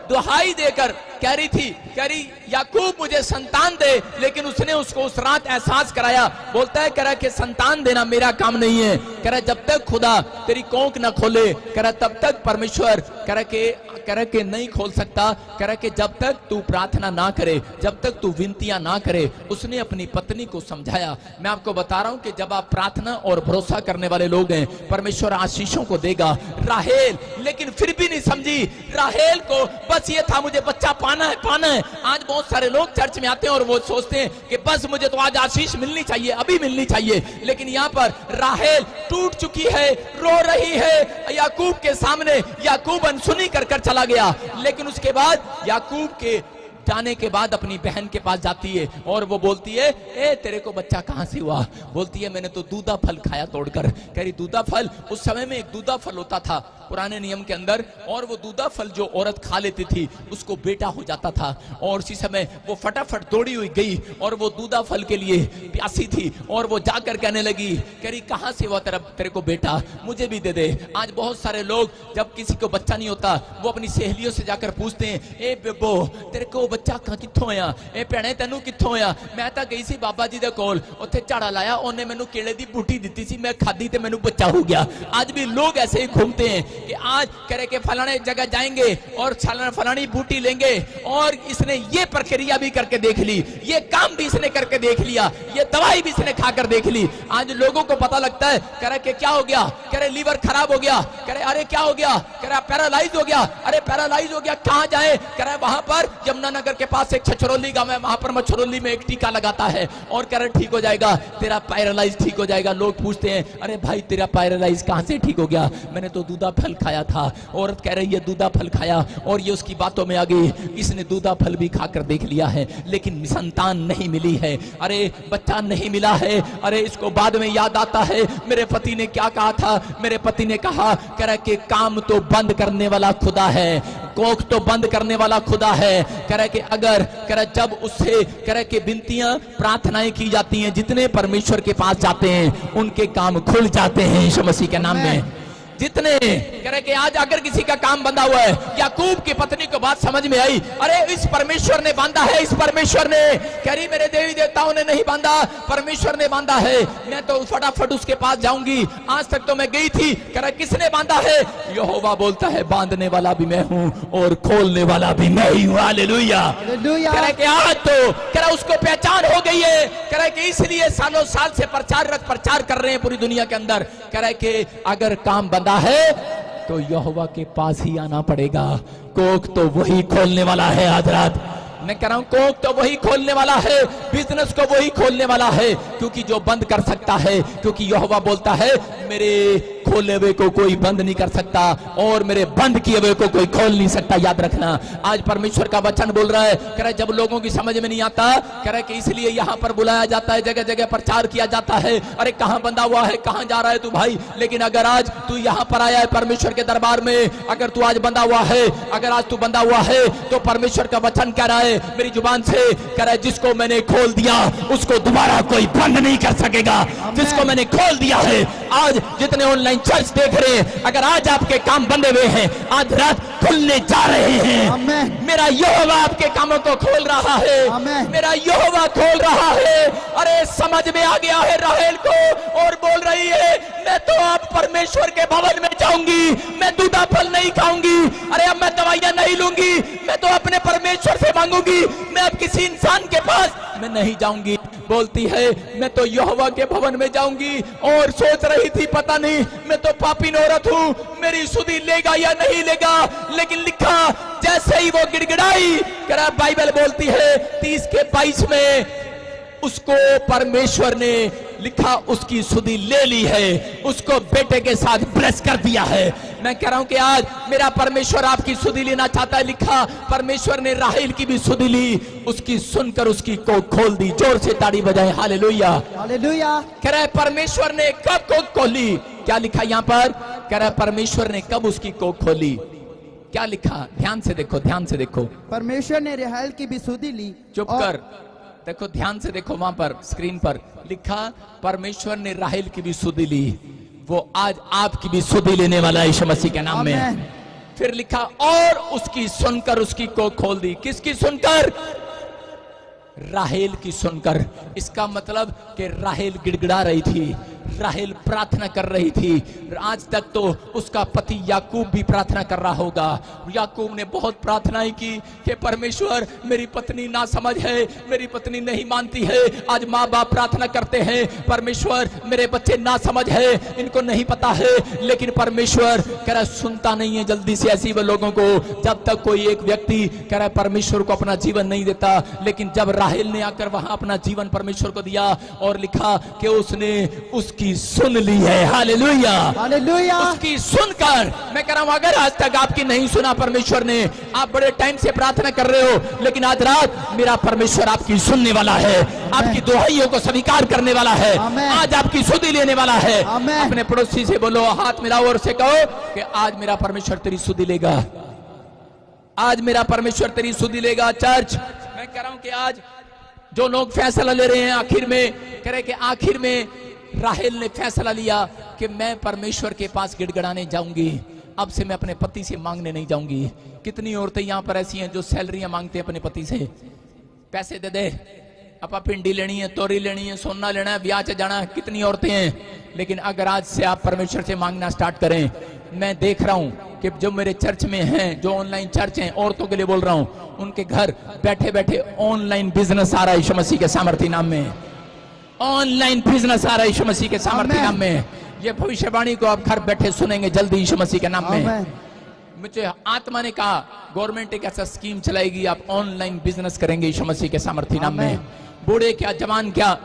दुहाई देकर कह रही थी, कह रही याकूब मुझे संतान दे, लेकिन उसने उसको उस रात एहसास कराया, बोलता है कह रहा कि संतान देना मेरा काम नहीं है, कह रहा जब तक खुदा तेरी कोख ना खोले, कह रहा तब तक परमेश्वर कह रहा कि नहीं खोल सकता, कह रहा कि जब तक तू प्रार्थना ना करे, जब तक तू विनतियां ना करे। उसने अपनी पत्नी को समझाया। मैं आपको बता रहा हूं कि जब आप प्रार्थना और भरोसा करने वाले लोग हैं, परमेश्वर आशीषों को देगा। राहेल लेकिन फिर भी नहीं समझी, राहेल को बस ये था मुझे बच्चा पाना है, पाना है। आज बहुत सारे लोग चर्च में आते हैं और वो सोचते हैं कि बस मुझे तो आज आशीष मिलनी चाहिए, अभी मिलनी चाहिए, लेकिन यहाँ पर राहेल टूट चुकी है, रो रही है याकूब के सामने। याकूब अनसुनी कर कर चला गया, लेकिन उसके बाद याकूब के जाने के बाद अपनी बहन के पास जाती है और वो बोलती है ए तेरे को बच्चा कहां से हुआ, बोलती है मैंने तो दूधा फल खाया तोड़कर। कह रही दूधा फल, उस समय में एक दूधा फल होता था पुराने नियम के अंदर, और वो दूधा फल जो औरत खा लेती थी उसको बेटा हो जाता था। और उसी समय वो फटाफट दौड़ी हुई गई और वो दूधा फल के लिए प्यासी थी, और वो जाकर कहने लगी, कह रही कहां से हुआ तेरे को बेटा, मुझे भी दे दे। आज बहुत सारे लोग जब किसी को बच्चा नहीं होता, वो अपनी सहेलियों से जाकर पूछते हैं ए बेबो तेरे को बच्चा कित्थों आया, ए भैणे तेनू कित्थों आया। मैं तो गई सी बाबा जी दे कोल, उत्थे झाड़ा लाया, उन्हें मैनू केले दी बूटी दी सी, मैं खाधी ते मैनू बच्चा हो गया। आज भी लोग ऐसे ही घूमते हैं कि आज करे के फलाने जगह जाएंगे और फलानी बूटी लेंगे, और इसने ये प्रक्रिया भी करके देख ली, ये काम भी इसने करके देख लिया, ये दवाई भी इसने खाकर देख ली। आज लोगों को पता लगता है करे के क्या हो गया, करे लीवर खराब हो गया, करे अरे क्या हो गया, करे पैरालाइज हो गया, अरे पैरालाइज हो गया कहां जाए, करे वहां पर यमुनानगर के पास एक छछरौली गांव है, वहां पर मछरौली में एक टीका लगाता है और कह रहे ठीक हो जाएगा, तेरा पैरालाइज ठीक हो जाएगा। लोग पूछते हैं अरे भाई तेरा पैरालाइज कहां से ठीक हो गया, मैंने तो दूधा फल खाया था। औरत कह रही है दूधा फल खाया, और ये उसकी बातों में आ गई, इसने दूधा फल भी खाकर देख लिया है, लेकिन संतान नहीं मिली है, अरे बच्चा नहीं मिला है। अरे इसको बाद में याद आता है मेरे पति ने क्या कहा था, मेरे पति ने कहा कह रहा कि काम तो बंद करने वाला खुदा है, कोख तो बंद करने वाला खुदा है। कह रहा कि अगर कह रहा जब उससे कह रहा कि विनतियां प्रार्थनाएं की जाती हैं, जितने परमेश्वर के पास जाते हैं उनके काम खुल जाते हैं यीशु मसीह के नाम में। जितने कह रहे कि आज अगर किसी का काम बंधा हुआ है, याकूब की पत्नी को बात समझ में आई, अरे इस परमेश्वर ने बांधा है, इस परमेश्वर ने, कह रही मेरे देवी देवताओं ने नहीं बांधा, परमेश्वर ने बांधा है, मैं तो फटाफट उसके पास जाऊंगी, आज तक तो मैं गई थी। कह रहा किसने बांधा है, यहोवा बोलता है बांधने वाला भी मैं हूं और खोलने वाला भी मैं ही हूं। हालेलुया। कह रहा कि आज तो कह रहा उसको पहचान हो गई है, कह रहा कि इसलिए सालों साल से प्रचार कर रहे हैं पूरी दुनिया के अंदर। कह रहा कि अगर काम बंधा है तो यहोवा के पास ही आना पड़ेगा, कोख तो वही खोलने वाला है। आज रात मैं कह रहा हूं कोख तो वही खोलने वाला है, बिजनेस को वही खोलने वाला है, क्योंकि जो बंद कर सकता है, क्योंकि यहोवा बोलता है मेरे खोले हुए को कोई बंद नहीं कर सकता और मेरे बंद किए हुए को कोई खोल नहीं सकता। याद रखना, आज परमेश्वर का वचन बोल रहा है, कह रहा है जब लोगों की समझ में नहीं आता, कह रहा है कि इसलिए यहाँ पर बुलाया जाता है, जगह जगह प्रचार किया जाता है, अरे कहाँ बंधा हुआ है, कहाँ जा रहा है तू भाई। लेकिन अगर आज तू यहाँ पर आया है परमेश्वर के दरबार में, अगर तू आज बंधा हुआ है, अगर आज तू बंधा हुआ है, तो परमेश्वर का वचन कह रहा है मेरी जुबान से, कह रहा है जिसको मैंने खोल दिया उसको दोबारा कोई बंद नहीं कर सकेगा, जिसको मैंने खोल दिया है। आज जितने ऑनलाइन चर्च देख रहे हैं, अगर आज आपके काम बंधे हुए हैं, आज रात खुलने जा रहे हैं। मेरा यहोवा आपके कामों को खोल रहा है, मेरा यहोवा खोल रहा है। अरे समझ में आ गया है राहेल को, और बोल रही है मैं तो आप परमेश्वर के भवन में जाऊंगी, मैं दूधा फल नहीं खाऊंगी, अरे अब मैं दवाइयां नहीं लूंगी, मैं तो अपने परमेश्वर से मांगूंगी, मैं अब किसी इंसान के पास मैं नहीं जाऊंगी। बोलती है मैं तो यहोवा के भवन में जाऊंगी, और सोच रही थी पता नहीं मैं तो पापी औरत हूं, मेरी सुधि लेगा या नहीं लेगा। लेकिन लिखा जैसे ही वो गिड़गिड़ाई, कह बाइबल बोलती है 30 के 22 में उसको परमेश्वर ने लिखा उसकी सुधि ले ली है, उसको बेटे के साथ ब्लेस कर दिया है। मैं कह रहा हूं कि आज मेरा परमेश्वर आपकी सुधि लेना चाहता है। लिखा परमेश्वर ने राहेल की भी सुधि ली, उसकी सुनकर उसकी कोख खोल दी। जोर से ताड़ी बजाए हालेलुया, हालेलुया। कह रहा है परमेश्वर ने कब कोख खोली। क्या लिखा यहां पर, कह रहा है परमेश्वर ने कब उसकी कोख खोली। क्या लिखा, ध्यान से देखो, ध्यान से देखो। परमेश्वर ने राहेल की भी सुधि ली। चुप कर, देखो ध्यान से देखो, वहां पर स्क्रीन पर लिखा परमेश्वर ने राहेल की भी सुधि ली, वो आज आपकी भी सुधि लेने वाला है यीशु मसीह के नाम में। फिर लिखा और उसकी सुनकर उसकी कोख खोल दी। किसकी सुनकर, राहेल की सुनकर। इसका मतलब कि राहेल गिड़गिड़ा रही थी, राहेल प्रार्थना कर रही थी। आज तक तो उसका पति याकूब भी प्रार्थना कर रहा होगा। याकूब ने बहुत प्रार्थनाएं की कि परमेश्वर मेरी पत्नी ना समझ है, मेरी पत्नी नहीं मानती है। आज माँ बाप प्रार्थना करते हैं परमेश्वर मेरे बच्चे ना समझ है, इनको नहीं पता है, लेकिन परमेश्वर कह रहा सुनता नहीं है जल्दी से ऐसी लोगों को। जब तक कोई एक व्यक्ति कह रहा है परमेश्वर को अपना जीवन नहीं देता, लेकिन जब राहेल ने आकर वहां अपना जीवन परमेश्वर को दिया और लिखा कि उसने उसकी सुन ली है। Hallelujah, hallelujah. उसकी सुनकर। मैं कह रहा हूं अगर आज तक आपकी नहीं सुना परमेश्वर ने, आप बड़े टाइम से प्रार्थना कर रहे हो, लेकिन आज रात मेरा परमेश्वर आपकी सुनने वाला है, आपकी दुहाइयों को स्वीकार करने वाला है, आज आपकी सुधि लेने वाला है। अपने पड़ोसी से बोलो, हाथ मिलाओ और से कहो कि आज मेरा परमेश्वर तेरी सुधि लेगा, आज मेरा परमेश्वर तेरी सुधि लेगा। चर्च, मैं कह रहा हूं कि आज जो लोग फैसला ले रहे हैं, आखिर में कह रहे कि आखिर में राहेल ने फैसला लिया कि मैं परमेश्वर के पास गिड़गिड़ाने जाऊंगी, अब से मैं अपने पति से मांगने नहीं जाऊंगी। कितनी औरतें यहां पर ऐसी हैं जो सैलरियां मांगते हैं अपने पति से, पैसे दे दे, अपा पिंडी लेनी है, तोरी लेनी है, सोना लेना है, ब्याह से जाना है। कितनी औरतें हैं, लेकिन अगर आज से आप परमेश्वर से मांगना स्टार्ट करें, मैं देख रहा हूं कि जो मेरे चर्च में हैं, जो ऑनलाइन चर्च हैं, औरतों के लिए बोल रहा हूं, उनके घर बैठे बैठे ऑनलाइन बिजनेस आ रहा है यीशु मसीह के सामर्थ्य नाम में। ऑनलाइन बिजनेस आ रहा है यीशु मसीह के सामर्थ्य नाम में। ये भविष्यवाणी को आप घर बैठे सुनेंगे जल्दी यीशु मसीह के नाम में। मुझे आत्मा ने कहा गवर्नमेंट एक ऐसा स्कीम चलाएगी, आप ऑनलाइन बिजनेस करेंगे यीशु मसीह के सामर्थ्य नाम में। बूढ़े क्या, जवान क्या,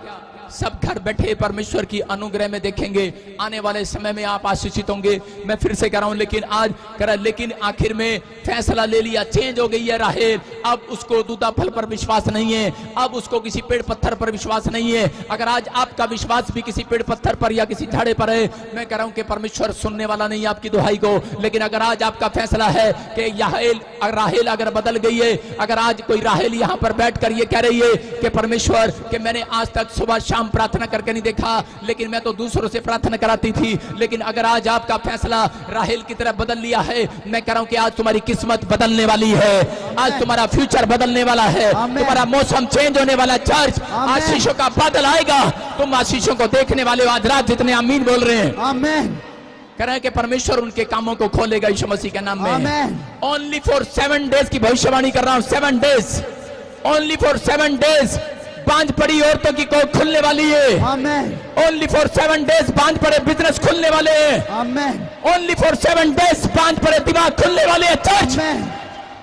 सब घर बैठे परमेश्वर की अनुग्रह में देखेंगे। आने वाले समय में आप आशीषित होंगे। मैं फिर से कह रहा हूं, लेकिन आज कह, लेकिन आखिर में फैसला ले लिया, चेंज हो गई है राहेल। अब उसको दूधा फल पर विश्वास नहीं है, अब उसको किसी पेड़ पत्थर पर विश्वास नहीं है। अगर आज आपका विश्वास भी किसी पेड़ पत्थर पर या किसी झाड़े पर है, मैं कह रहा हूं कि परमेश्वर सुनने वाला नहीं है आपकी दुहाई को। लेकिन अगर आज आपका फैसला है कि राहेल अगर बदल गई है, अगर आज कोई राहेल यहां पर बैठ कर ये कह रही है कि परमेश्वर कि मैंने आज तक सुबह शाम प्रार्थना करके नहीं देखा, लेकिन मैं तो दूसरों से प्रार्थना कराती थी, लेकिन अगर आज आपका फैसला राहेल की तरफ बदल लिया है, मैं कह रहा हूं कि आज तुम्हारी किस्मत बदलने वाली है, आज तुम्हारा फ्यूचर बदलने वाला है, तुम्हारा मौसम चेंज होने वाला। चर्च, आशीषों का बादल आएगा, तुम आशीषों को देखने वाले हो। आज रात जितने आमीन बोल रहे हैं, आमीन कह रहे हैं कि परमेश्वर उनके कामों को खोलेगा यीशु मसीह के नाम में। ओनली फॉर 7 डेज की भविष्यवाणी कर रहा हूं, 7 डेज, ओनली फॉर 7 डेज बांझ पड़ी औरतों की कोख खुलने वाली है। आमेन। ओनली फॉर 7 डेज बांझ पड़े बिजनेस खुलने वाले हैं। आमेन। ओनली फॉर 7 डेज बांझ पड़े दिमाग खुलने वाले हैं। चर्च,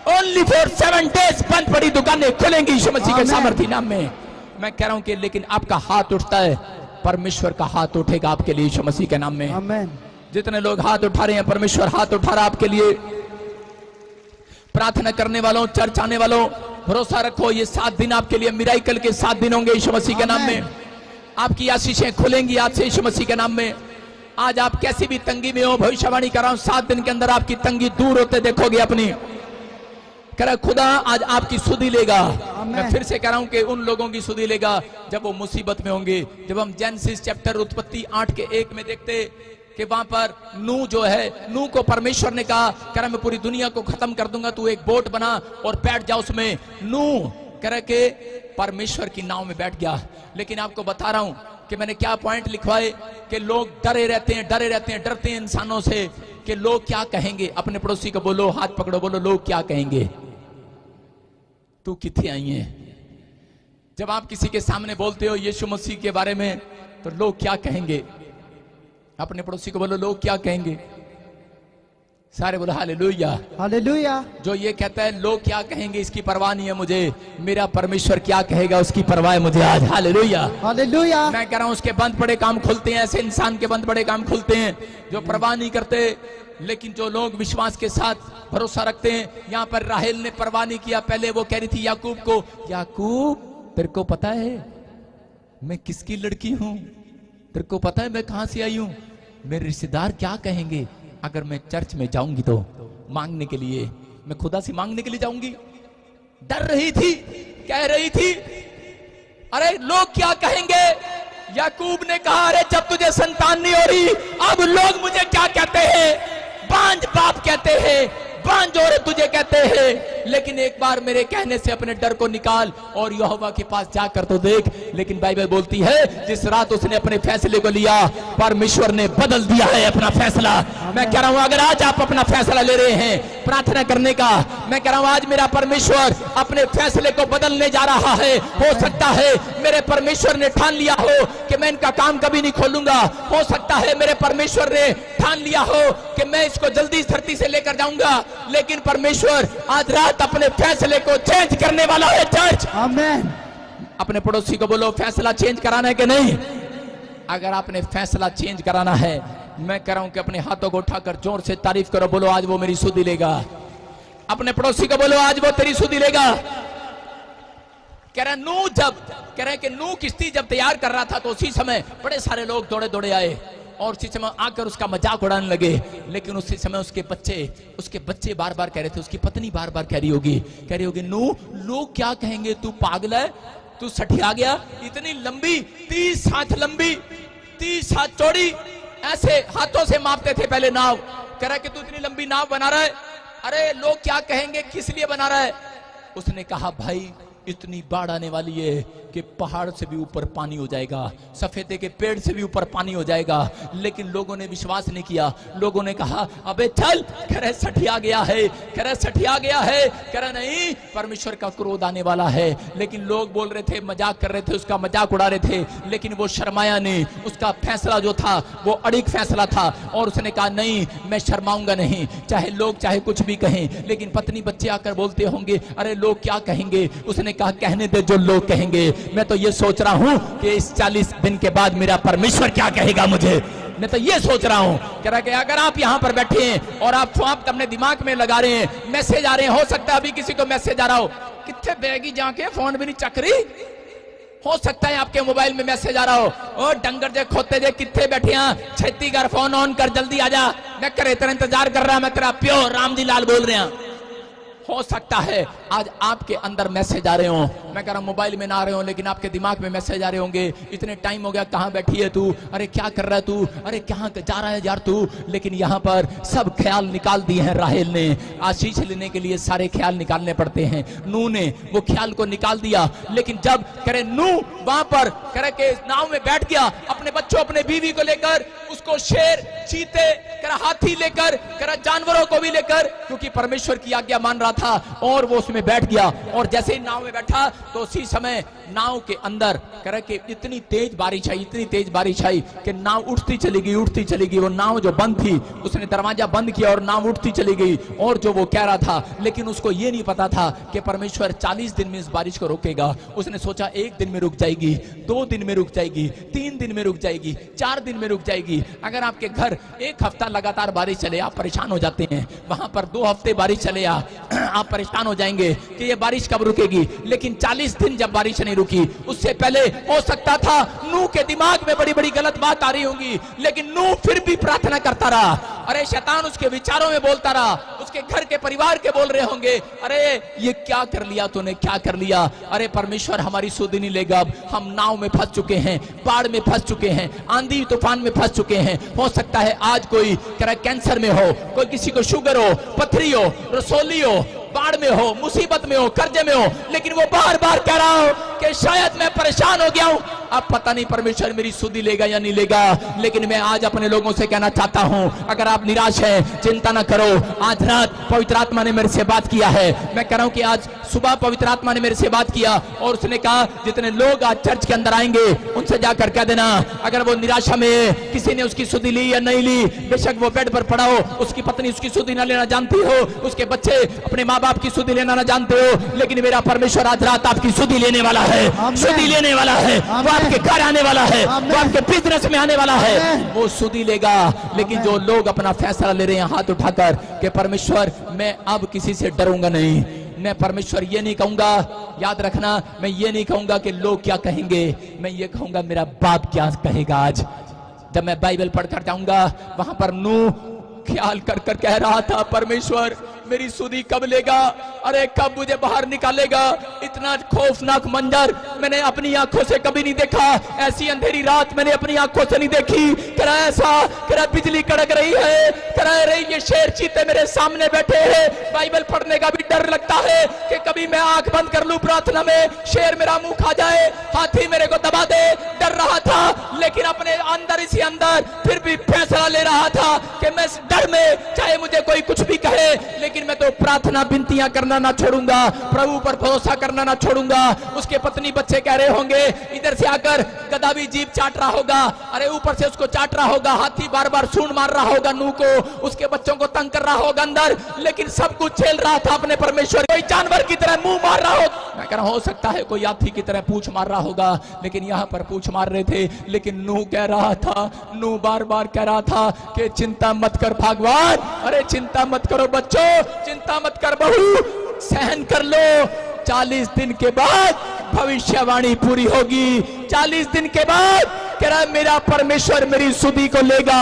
ओनली फॉर 7 डेज बंद पड़ी दुकानें खुलेंगी यीशु मसीह के सामर्थ्य नाम में। मैं कह रहा हूं कि लेकिन आपका हाथ उठता है, परमेश्वर का हाथ उठेगा आपके लिए यीशु मसीह के नाम में। आमेन। जितने लोग हाथ उठा रहे हैं, परमेश्वर हाथ उठा रहा है आपके लिए। प्रार्थना करने वालों, चर्च आने वालों, भरोसा रखो, ये 7 दिन आपके लिए मिराकल के 7 दिन होंगे यीशु मसीह के नाम में। आपकी आशीषें खुलेंगी आज से यीशु मसीह के नाम में। आज आप कैसी भी तंगी में हो, भविष्यवाणी कर रहा हूं, 7 दिन के अंदर आपकी तंगी दूर होते देखोगे अपनी। कह रहा खुदा आज आपकी सुधि लेगा। मैं फिर से कह रहा हूं कि उन लोगों की सुधि लेगा जब वो मुसीबत में होंगे। जब हम जेनेसिस चैप्टर उत्पत्ति 8:1 में देखते कि वहां पर नूह जो है, नूह को परमेश्वर ने कहा, कह रहा मैं पूरी दुनिया को खत्म कर दूंगा, तू एक बोट बना और बैठ जा उसमें। नूह कह रहा के परमेश्वर की नाव में बैठ गया। लेकिन आपको बता रहा हूं कि मैंने क्या पॉइंट लिखवाए कि लोग डरे रहते हैं, डरते हैं इंसानों से कि लोग क्या कहेंगे। अपने पड़ोसी को बोलो, हाथ पकड़ो, बोलो लोग क्या कहेंगे, तू किथे आई है। जब आप किसी के सामने बोलते हो यीशु मसीह के बारे में, तो लोग क्या कहेंगे। अपने पड़ोसी को बोलो लोग क्या कहेंगे। सारे बोलो हालेलुया। हालेलुया। जो ये कहता है लोग क्या कहेंगे इसकी परवाह नहीं है मुझे, मेरा परमेश्वर क्या कहेगा उसकी परवाह है मुझे आज। हालेलुया। हालेलुया। मैं कह रहा हूं उसके बंद पड़े काम खुलते हैं, ऐसे इंसान के बंद पड़े काम खुलते हैं जो परवाह नहीं करते, लेकिन जो लोग विश्वास के साथ भरोसा रखते हैं। यहाँ पर राहेल ने परवाह नहीं किया, पहले वो कह रही थी याकूब को, याकूब तेरे को पता है मैं किसकी लड़की हूं, तेरे को पता है मैं कहां से आई हूं, मेरे रिश्तेदार क्या कहेंगे अगर मैं चर्च में जाऊंगी तो मांगने के लिए, मैं खुदा से मांगने के लिए जाऊंगी। डर रही थी, कह रही थी अरे लोग क्या कहेंगे। याकूब ने कहा अरे जब तुझे संतान नहीं हो रही अब लोग मुझे क्या कहते हैं, बांझ बाप कहते हैं, बांझ औरत तुझे कहते हैं, लेकिन एक बार मेरे कहने से अपने डर को निकाल और यहोवा के पास जाकर तो देख। लेकिन बाइबल बोलती है जिस रात उसने अपने फैसले को लिया परमेश्वर ने बदल दिया है अपना फैसला। मैं कह रहा हूं अगर आज आप अपना फैसला ले रहे हैं प्रार्थना करने का, मैं कह रहा हूं आज मेरा परमेश्वर अपने फैसले को बदलने जा रहा है। हो सकता है मेरे परमेश्वर ने ठान लिया हो कि मैं इनका काम कभी नहीं खोलूंगा, हो सकता है मेरे परमेश्वर ने ठान लिया हो कि मैं इसको जल्दी इस धरती से लेकर जाऊंगा, लेकिन परमेश्वर आज रात अपने फैसले को चेंज करने वाला है। चर्च आमीन। अपने पड़ोसी को बोलो फैसला चेंज कराना है कि नहीं। अगर आपने फैसला चेंज कराना है, मैं कह रहा हूं कि अपने हाथों को उठाकर जोर से तारीफ करो, बोलो आज वो मेरी सुधि लेगा। अपने पड़ोसी को बोलो आज वो तेरी सुधि लेगा। कह रहा नूह जब कह रहे कि नूह किश्ती जब तैयार कर रहा था तो उसी समय बड़े सारे लोग दौड़े दौड़े आए और उसी समय आकर उसका मजाक उड़ाने लगे। लेकिन उसी समय उसके बच्चे बार बार कह रहे थे, उसकी पत्नी बार बार कह रही होगी नूह लोग क्या कहेंगे, तू पागल है, तू सठिया गया, इतनी लंबी 30 हाथ लंबी 30 हाथ चौड़ी, ऐसे हाथों से मापते थे पहले नाव। कह रहा कि तू इतनी लंबी नाव बना रहा है, अरे लोग क्या कहेंगे, किस लिए बना रहा है। उसने कहा भाई इतनी बाढ़ आने वाली है कि पहाड़ से भी ऊपर पानी हो जाएगा, सफेदे के पेड़ से भी ऊपर पानी हो जाएगा। लेकिन लोगों ने विश्वास नहीं किया, लोगों ने कहा अबे चल, कह रहे सठिया गया है, कह रहे सठिया गया है, कह रहे नहीं परमेश्वर का क्रोध आने वाला है। लेकिन लोग बोल रहे थे, मजाक कर रहे थे, उसका मजाक उड़ा रहे थे, लेकिन वो शर्माया नहीं। उसका फैसला जो था वो अड़िग फैसला था और उसने कहा नहीं मैं शर्माऊंगा नहीं, चाहे लोग चाहे कुछ भी कहें। लेकिन पत्नी बच्चे आकर बोलते होंगे अरे लोग क्या कहेंगे। उसने कहा कहने दे जो लोग कहेंगे, मैं तो ये सोच रहा हूं कि इस 40 दिन के बाद मेरा परमेश्वर क्या कहेगा मुझे, मैं तो ये सोच रहा हूं। कह रहा कि अगर आप यहां पर बैठे हैं और आप अपने दिमाग में लगा रहे हैं, मैसेज आ रहे हैं, हो सकता है अभी किसी को मैसेज आ रहा हो, कितने बैगी जाके फोन भी नहीं चक रही, हो सकता है आपके मोबाइल में मैसेज आ रहा हो, ओ डंगर जे खोते जे कितने बैठे हैं, छेती कर फोन ऑन कर जल्दी आ जा, मैं करे तेरा इंतजार कर रहा, मैं तेरा प्यो राम जी लाल बोल रहे हैं। हो सकता है आज आपके अंदर मैसेज आ रहे हो, मैं कह रहा हूं मोबाइल में ना आ रहे हो लेकिन आपके दिमाग में मैसेज आ रहे होंगे, इतने टाइम हो गया कहां बैठी है तू, अरे क्या कर रहा है तू, अरे कहां जा रहा है यार तू। लेकिन यहां पर सब ख्याल निकाल दिए हैं राहेल ने। आशीष लेने के लिए सारे ख्याल निकालने पड़ते हैं, नूह ने वो ख्याल को निकाल दिया। लेकिन जब करे नूह वहां पर करे के नाव में बैठ गया, अपने बच्चों अपने बीवी को लेकर, उसको शेर चीते करा हाथी लेकर, करा जानवरों को भी लेकर, क्योंकि परमेश्वर की आज्ञा मान रहा था, और वो उसमें बैठ गया। और जैसे ही नाव में बैठा तो उसी समय नाव के अंदर कह के इतनी तेज बारिश आई, इतनी तेज बारिश आई कि नाव उठती चली गई। वो नाव जो बंद थी उसने दरवाजा बंद किया और नाव उठती चली गई। और जो वो कह रहा था, लेकिन उसको ये नहीं पता था कि परमेश्वर 40 दिन में इस बारिश को रोकेगा। उसने सोचा 1 दिन में रुक जाएगी, 2 दिन में रुक जाएगी, 3 दिन में रुक जाएगी, 4 दिन में रुक जाएगी। अगर आपके घर 1 हफ्ता लगातार बारिश चले आप परेशान हो जाते हैं, वहां पर 2 हफ्ते बारिश चले आप परेशान हो जाएंगे कि ये बारिश कब रुकेगी। लेकिन 40 दिन जब बारिश नहीं रुकी, उससे पहले हो सकता था नूह के दिमाग में बड़ी बड़ी गलत बात आ रही होंगी, लेकिन नूह फिर भी प्रार्थना करता रहा। अरे शैतान उसके विचारों में बोलता रहा, उसके घर के परिवार के बोल रहे होंगे अरे ये क्या कर लिया तूने, क्या कर लिया, अरे परमेश्वर हमारी सुधि नहीं लेगा, अब हम नाव में फंस चुके हैं, बाढ़ में फंस चुके हैं, आंधी तूफान में फंस चुके हैं। हो सकता है आज कोई कैंसर में हो, कोई किसी को शुगर हो, पथरी हो, रसोली हो, बाढ़ में हो, मुसीबत में हो, कर्जे में हो, लेकिन वो बार बार कह रहा हो कि शायद मैं परेशान हो गया हूं। अब पता नहीं परमेश्वर मेरी सुधि लेगा या नहीं लेगा, लेकिन मैं आज अपने लोगों से कहना चाहता हूं, अगर आप निराश हैं चिंता ना करो। आज रात पवित्र आत्मा ने मेरे से बात किया है। मैं कह रहा हूं कि आज सुबह पवित्र आत्मा ने मेरे से बात किया और उसने कहा जितने लोग आज चर्च के अंदर आएंगे उनसे जाकर कह देना, अगर वो निराशा में किसी ने उसकी सुधि ली या नहीं ली, बेशक वो बेड पर पड़ा हो, उसकी पत्नी उसकी सुधि ना लेना जानती हो, उसके बच्चे अपने माँ बाप की सुधि लेना ना जानते हो, लेकिन मेरा परमेश्वर आज रात आपकी सुधि लेने वाला है, सुधि लेने वाला है। वो आपके घर आने वाला है, वो आपके बिजनेस में आने वाला है, वो सुधि लेगा। लेकिन जो लोग अपना फैसला ले रहे हैं हाथ उठाकर कि परमेश्वर मैं अब किसी से डरूंगा नहीं, मैं परमेश्वर ये नहीं कहूंगा, याद रखना, मैं ये नहीं कहूंगा कि लोग क्या कहेंगे, मैं ये कहूंगा मेरा बाप क्या कहेगा। आज जब मैं बाइबल पढ़कर जाऊंगा वहां पर नूह ख्याल कर कर कह रहा था, परमेश्वर मेरी सुधि कब लेगा, अरे कब मुझे बाहर निकालेगा। इतना खौफनाक मंजर मैंने अपनी आंखों से कभी नहीं देखा, ऐसी अंधेरी रात मैंने अपनी आंखों से नहीं देखी। कह रहा ऐसा, कह रहा बिजली कड़क रही है, कह रहा अरे ये शेर चीते मेरे सामने बैठे हैं। बाइबल पढ़ने का भी डर लगता है कि कभी मैं आंख बंद कर लूं प्रार्थना में, शेर मेरा मुंह खा जाए, हाथी मेरे को दबा दे। डर रहा था, लेकिन अपने अंदर इसी अंदर फिर भी फैसला ले रहा था कि मैं इस डर में, चाहे मुझे कोई कुछ भी कहे, लेकिन मैं तो प्रार्थना विनतियां करना ना छोड़ूंगा, प्रभु पर भरोसा करना ना छोड़ूंगा। उसके पत्नी बच्चे कह रहे होंगे, इधर से आकर गधा भी जीभ चाट रहा होगा, अरे ऊपर से उसको चाट रहा होगा, हाथी बार बार सूंड मार रहा होगा नूह को, उसके बच्चों को तंग कर रहा होगा अंदर, लेकिन सब कुछ झेल रहा था अपने परमेश्वर। कोई जानवर की तरह मुंह मार रहा हो, मैं कह रहा हो सकता है कोई हाथी की तरह पूंछ मार रहा होगा, लेकिन यहाँ पर पूंछ मार रहे थे। लेकिन नूह कह रहा था, नूह बार बार कह रहा था कि चिंता मत कर भगवान, अरे चिंता मत करो बच्चों, चिंता मत कर बहू, सहन कर लो, 40 दिन के बाद भविष्यवाणी पूरी होगी। 40 दिन के बाद कह रहा मेरा परमेश्वर मेरी सुधि को लेगा।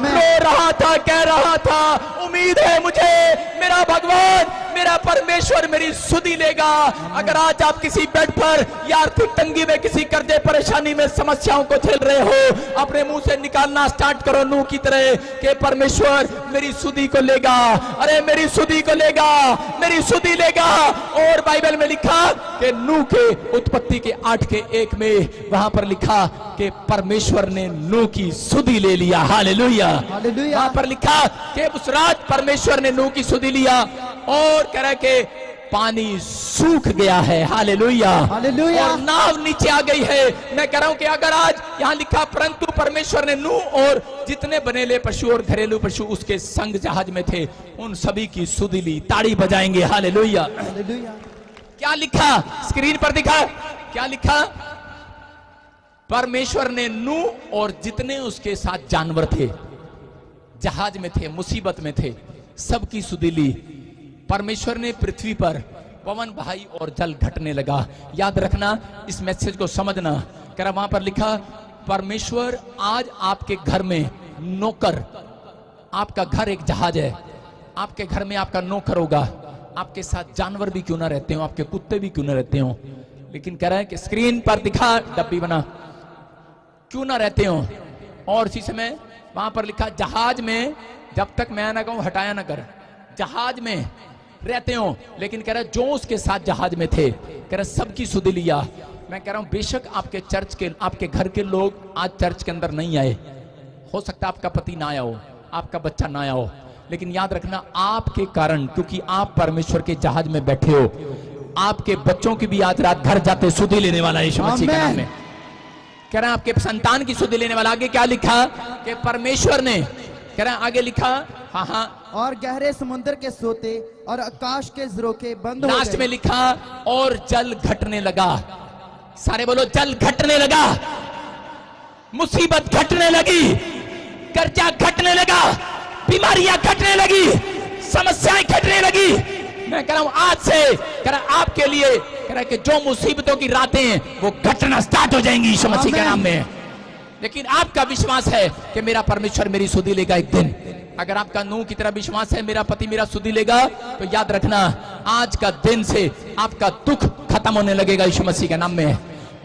रो रहा था, कह रहा था, उम्मीद है मुझे मेरा भगवान मेरा परमेश्वर मेरी सुधि लेगा। अगर आज आप किसी बेड पर या आर्थिक तंगी में, किसी कर्जे परेशानी में, समस्याओं को झेल रहे हो, अपने मुंह से निकालना स्टार्ट करो नूह की तरह कि परमेश्वर मेरी सुधि को लेगा, अरे मेरी सुधि को लेगा, मेरी सुधि लेगा। और बाइबल में लिखा कि नूह के उत्पत्ति के 8:1 में वहां पर लिखा कि परमेश्वर ने नूह की सुधि ले लिया। हालेलुया, वहां पर लिखा कि उस रात परमेश्वर ने नूह की सुधि लिया और कह रहा कि पानी सूख गया है। हालेलुया, और नाव नीचे आ गई है। मैं कह रहा हूं कि अगर आज यहां लिखा परंतु परमेश्वर ने नूह और जितने बनेले पशु और घरेलू पशु उसके संग जहाज में थे उन सभी की सुधि ली। ताड़ी बजाएंगे। हालेलुया। क्या लिखा स्क्रीन पर दिखा, क्या लिखा, परमेश्वर ने नूह और जितने उसके साथ जानवर थे, जहाज में थे, मुसीबत में थे, सबकी सुधि ली। परमेश्वर ने पृथ्वी पर पवन भाई और जल घटने लगा। याद रखना, इस मैसेज को समझना। कह रहा वहां पर लिखा परमेश्वर आज आपके घर में नौकर, आपका घर एक जहाज है, आपके घर में आपका नौकर होगा, आपके साथ जानवर भी क्यों ना रहते हो, आपके कुत्ते भी क्यों ना रहते हो, लेकिन कह रहा है कि स्क्रीन पर दिखा डब्बी बना, क्यों ना रहते हो। और इसी समय वहां पर लिखा जहाज में, जब तक मैं ना कहूं हटाया ना कर, जहाज में रहते हो। लेकिन कह रहा जो उसके साथ जहाज में थे, कह रहा सबकी सुधि लिया। मैं कह रहा हूं बेशक आपके चर्च के, आपके घर के लोग आज चर्च के अंदर नहीं आए, हो सकता है आपका पति ना आया हो, आपका बच्चा ना आया हो, लेकिन याद रखना आपके कारण, क्योंकि आप परमेश्वर के जहाज में बैठे हो, आपके बच्चों की भी आज रात घर जाते सुधि लेने वाला है यीशु मसीह के नाम में। कह रहा है आपके संतान की सुधि लेने वाला। आगे क्या लिखा कि परमेश्वर ने, कह रहा है आगे लिखा, हाँ हाँ, और गहरे समुद्र के सोते और आकाश के झरोखे बंद हो गए। लास्ट में लिखा और जल घटने लगा। सारे बोलो जल घटने लगा, मुसीबत घटने लगी, कर्जा घटने लगा, बीमारियां घटने लगी, समस्याएं घटने लगी। मैं कह रहा हूं आज से, कह रहा आपके लिए, कह रहा कि जो मुसीबतों की रातें हैं वो घटना स्टार्ट हो जाएंगी यीशु मसीह के नाम में। लेकिन आपका विश्वास है कि मेरा परमेश्वर मेरी सुधि लेगा एक दिन। अगर आपका नूह की तरह विश्वास है मेरा पति मेरा सुधि लेगा, तो याद रखना आज का दिन से आपका दुख खत्म होने लगेगा यीशु मसीह के नाम में।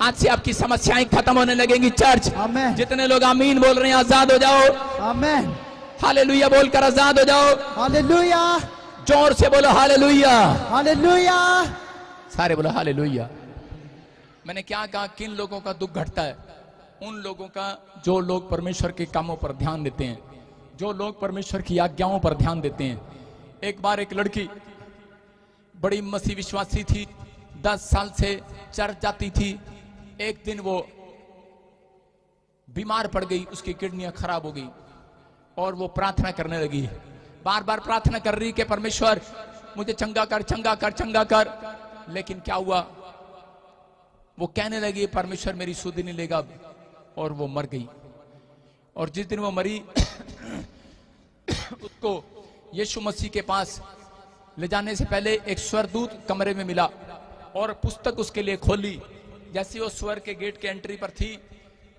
आज से आपकी समस्याएं खत्म होने लगेंगी। चर्च जितने लोग आमीन बोल रहे हैं आजाद हो जाओ। आमीन। हालेलुया बोलकर आजाद हो जाओ। हालेलुया। जोर से बोलो हालेलुया। हालेलुया। सारे बोलो हालेलुया। मैंने क्या कहा, किन लोगों का दुख घटता है? उन लोगों का जो लोग परमेश्वर के कामों पर ध्यान देते हैं, जो लोग परमेश्वर की आज्ञाओं पर ध्यान देते हैं। एक बार एक लड़की बड़ी मसीह विश्वासी थी, 10 साल से चर्च जाती थी। एक दिन वो बीमार पड़ गई, उसकी किडनियां खराब हो गई और वो प्रार्थना करने लगी, बार बार प्रार्थना कर रही कि परमेश्वर मुझे चंगा कर, चंगा कर, चंगा कर। लेकिन क्या हुआ, वो कहने लगी परमेश्वर मेरी सुधि नहीं लेगा अब, और वो मर गई। और जिस दिन वो मरी उसको यीशु मसीह के पास ले जाने से पहले एक स्वर्गदूत कमरे में मिला और पुस्तक उसके लिए खोली। जैसे वो स्वर्ग के गेट के एंट्री पर थी,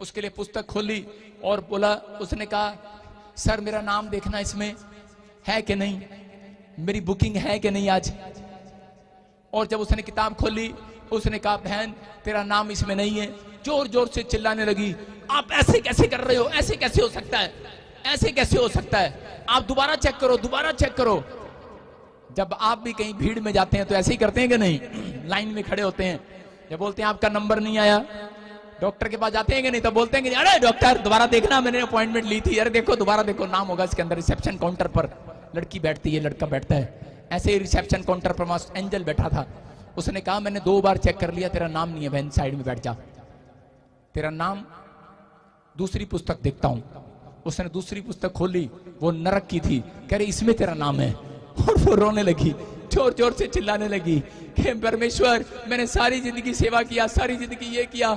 उसके लिए पुस्तक खोली और बोला, उसने कहा सर मेरा नाम देखना इसमें है कि नहीं, मेरी बुकिंग है कि नहीं आज। और जब उसने किताब खोली, उसने कहा बहन तेरा नाम इसमें नहीं है। जोर जोर से चिल्लाने लगी, आप ऐसे कैसे कर रहे हो, ऐसे कैसे हो सकता है, ऐसे कैसे हो सकता है, आप दोबारा चेक करो, दोबारा चेक करो। जब आप भी कहीं भीड़ में जाते हैं तो ऐसे ही करते हैं कि नहीं, लाइन में खड़े होते हैं, जब बोलते हैं आपका नंबर नहीं आया, डॉक्टर के पास जाते हैं कि नहीं, तो बोलते हैं कि अरे डॉक्टर दोबारा देखना, मैंने अपॉइंटमेंट ली थी, अरे देखो दोबारा देखो, नाम होगा इसके अंदर। रिसेप्शन काउंटर पर लड़की बैठती है, लड़का बैठता है, ऐसे ही रिसेप्शन काउंटर पर मास्टर एंजल बैठा था। उसने कहा मैंने 2 बार चेक कर लिया, तेरा नाम नहीं है बहन, साइड में बैठ जा, तेरा नाम दूसरी पुस्तक देखता हूं। उसने दूसरी पुस्तक खोली, वो नरक की थी, कह रही इसमें तेरा नाम है। और वो रोने लगी, जोर जोर से चिल्लाने लगी कि परमेश्वर मैंने सारी जिंदगी सेवा किया, सारी जिंदगी ये किया,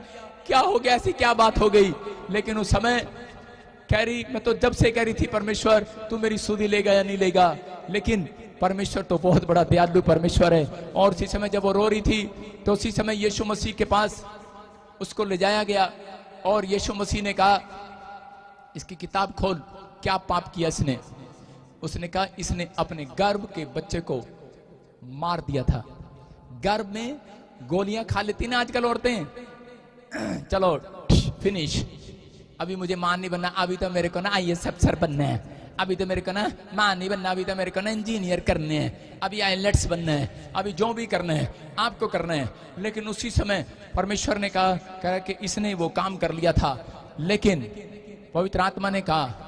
क्या हो गया, ऐसी क्या बात हो गई। लेकिन उस समय कह रही मैं तो जब से कह रही थी परमेश्वर तू मेरी सुधि लेगा या नहीं लेगा, लेकिन परमेश्वर तो बहुत बड़ा दयालु परमेश्वर है। और उसी समय जब वो रो रही थी तो उसी समय यीशु मसीह के पास उसको ले जाया गया और यीशु मसीह ने कहा इसकी किताब खोल, क्या पाप किया इसने। उसने कहा इसने अपने गर्भ के बच्चे को मार दिया था। गर्भ में गोलियां खा लेती ना आजकल औरतें, चलो फिनिश, अभी मुझे मां नहीं बनना, अभी तो मेरे को ना IAS अफसर बनना है, अभी तो मेरे को ना मां नहीं बनना, अभी तो मेरे को ना इंजीनियर करने हैं, अभी IELTS बनना है, अभी जो भी करना है आपको करना है। लेकिन उसी समय परमेश्वर ने कहा कि इसने वो काम कर लिया था, लेकिन पवित्र आत्मा ने कहा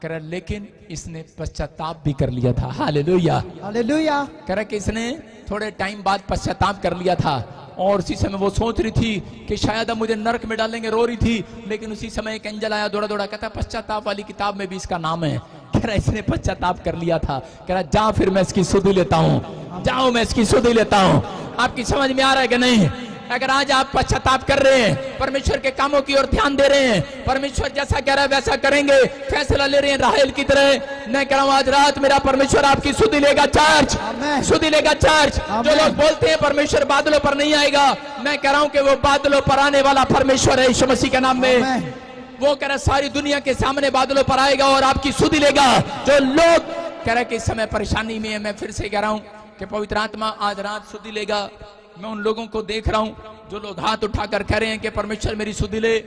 लेकिन इसने पश्चाताप भी कर लिया था। Hallelujah, hallelujah. कह कि इसने थोड़े टाइम बाद पश्चाताप कर लिया था। और उसी समय वो सोच रही थी कि शायद अब मुझे नरक में डालेंगे, रो रही थी। लेकिन उसी समय एक एंजल आया दौड़ा दौड़ा, कहता पश्चाताप वाली किताब में भी इसका नाम है। कह रहा इसने पश्चाताप कर लिया था। कह रहा जा फिर मैं इसकी सुधि लेता हूँ, जाओ मैं इसकी सुधि लेता हूँ। आपकी समझ में आ रहा है कि नहीं? अगर आज आप पश्चाताप कर रहे हैं, परमेश्वर के कामों की ओर ध्यान दे रहे हैं, परमेश्वर जैसा कह रहा है वैसा करेंगे, फैसला ले रहे हैं राहेल की तरह, मैं कह रहा हूं आज रात मेरा परमेश्वर आपकी सुधि लेगा चर्च, सुधि लेगा चर्च। जो लोग बोलते हैं परमेश्वर बादलों पर नहीं आएगा, मैं कह रहा हूं कि वो बादलों पर आने वाला परमेश्वर है यीशु मसीह के नाम में। वो कह रहा सारी दुनिया के सामने बादलों पर आएगा और आपकी सुधि लेगा। जो लोग कह रहे कि इस समय परेशानी में है, मैं फिर से कह रहा हूं कि पवित्र आत्मा आज रात सुधि लेगा। मैं उन लोगों को देख रहा हूं जो लोग हाथ उठाकर कह रहे हैं कि परमेश्वर मेरी सुधि ले,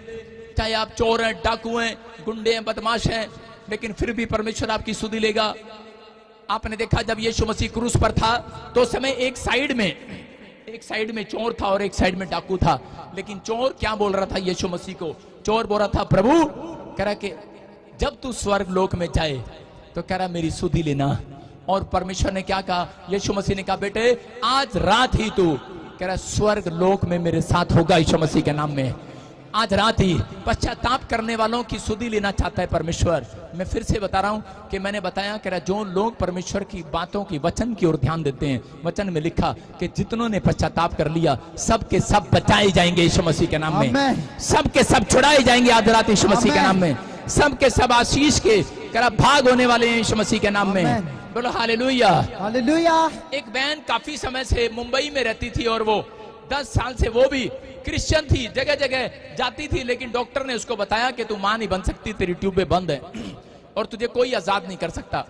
चाहे आप चोर हैं, डाकू हैं, गुंडे हैं, बदमाश हैं, लेकिन फिर भी परमेश्वर आपकी सुधि लेगा। आपने देखा जब यीशु मसीह क्रूस पर था तो उस समय एक साइड में चोर था और एक साइड में डाकू था। लेकिन चोर क्या बोल रहा था यीशु मसीह को? चोर बोल रहा था प्रभु, कह रहा कि जब तू स्वर्ग लोक में जाए तो कह रहा मेरी सुधि लेना। और परमेश्वर ने क्या कहा? यीशु मसीह ने कहा बेटे आज रात ही तू कह रहा स्वर्ग लोक में मेरे साथ होगा यीशु मसीह के नाम में। आज रात ही पश्चाताप करने वालों की सुधि लेना चाहता है परमेश्वर। मैं फिर से बता रहा हूं कि मैंने बताया कि जो लोग परमेश्वर की बातों की वचन की ओर ध्यान देते हैं, वचन में लिखा कि जितनों ने पश्चाताप कर लिया सब के सब बचाए जाएंगे यीशु मसीह के नाम में, सब के सब छुड़ाए जाएंगे आज रात यीशु मसीह के नाम में, सब के सब आशीष के भाग होने वाले हैं यीशु मसीह के नाम में। बोलो हालेलुया, हालेलुया। एक बहन काफी समय से मुंबई में रहती थी और वो 10 साल से वो भी क्रिश्चियन थी, जगह जगह जाती थी, लेकिन डॉक्टर ने उसको बताया कि तू मां नहीं बन सकती, तेरी ट्यूबें बंद है और तुझे कोई आजाद नहीं कर सकता।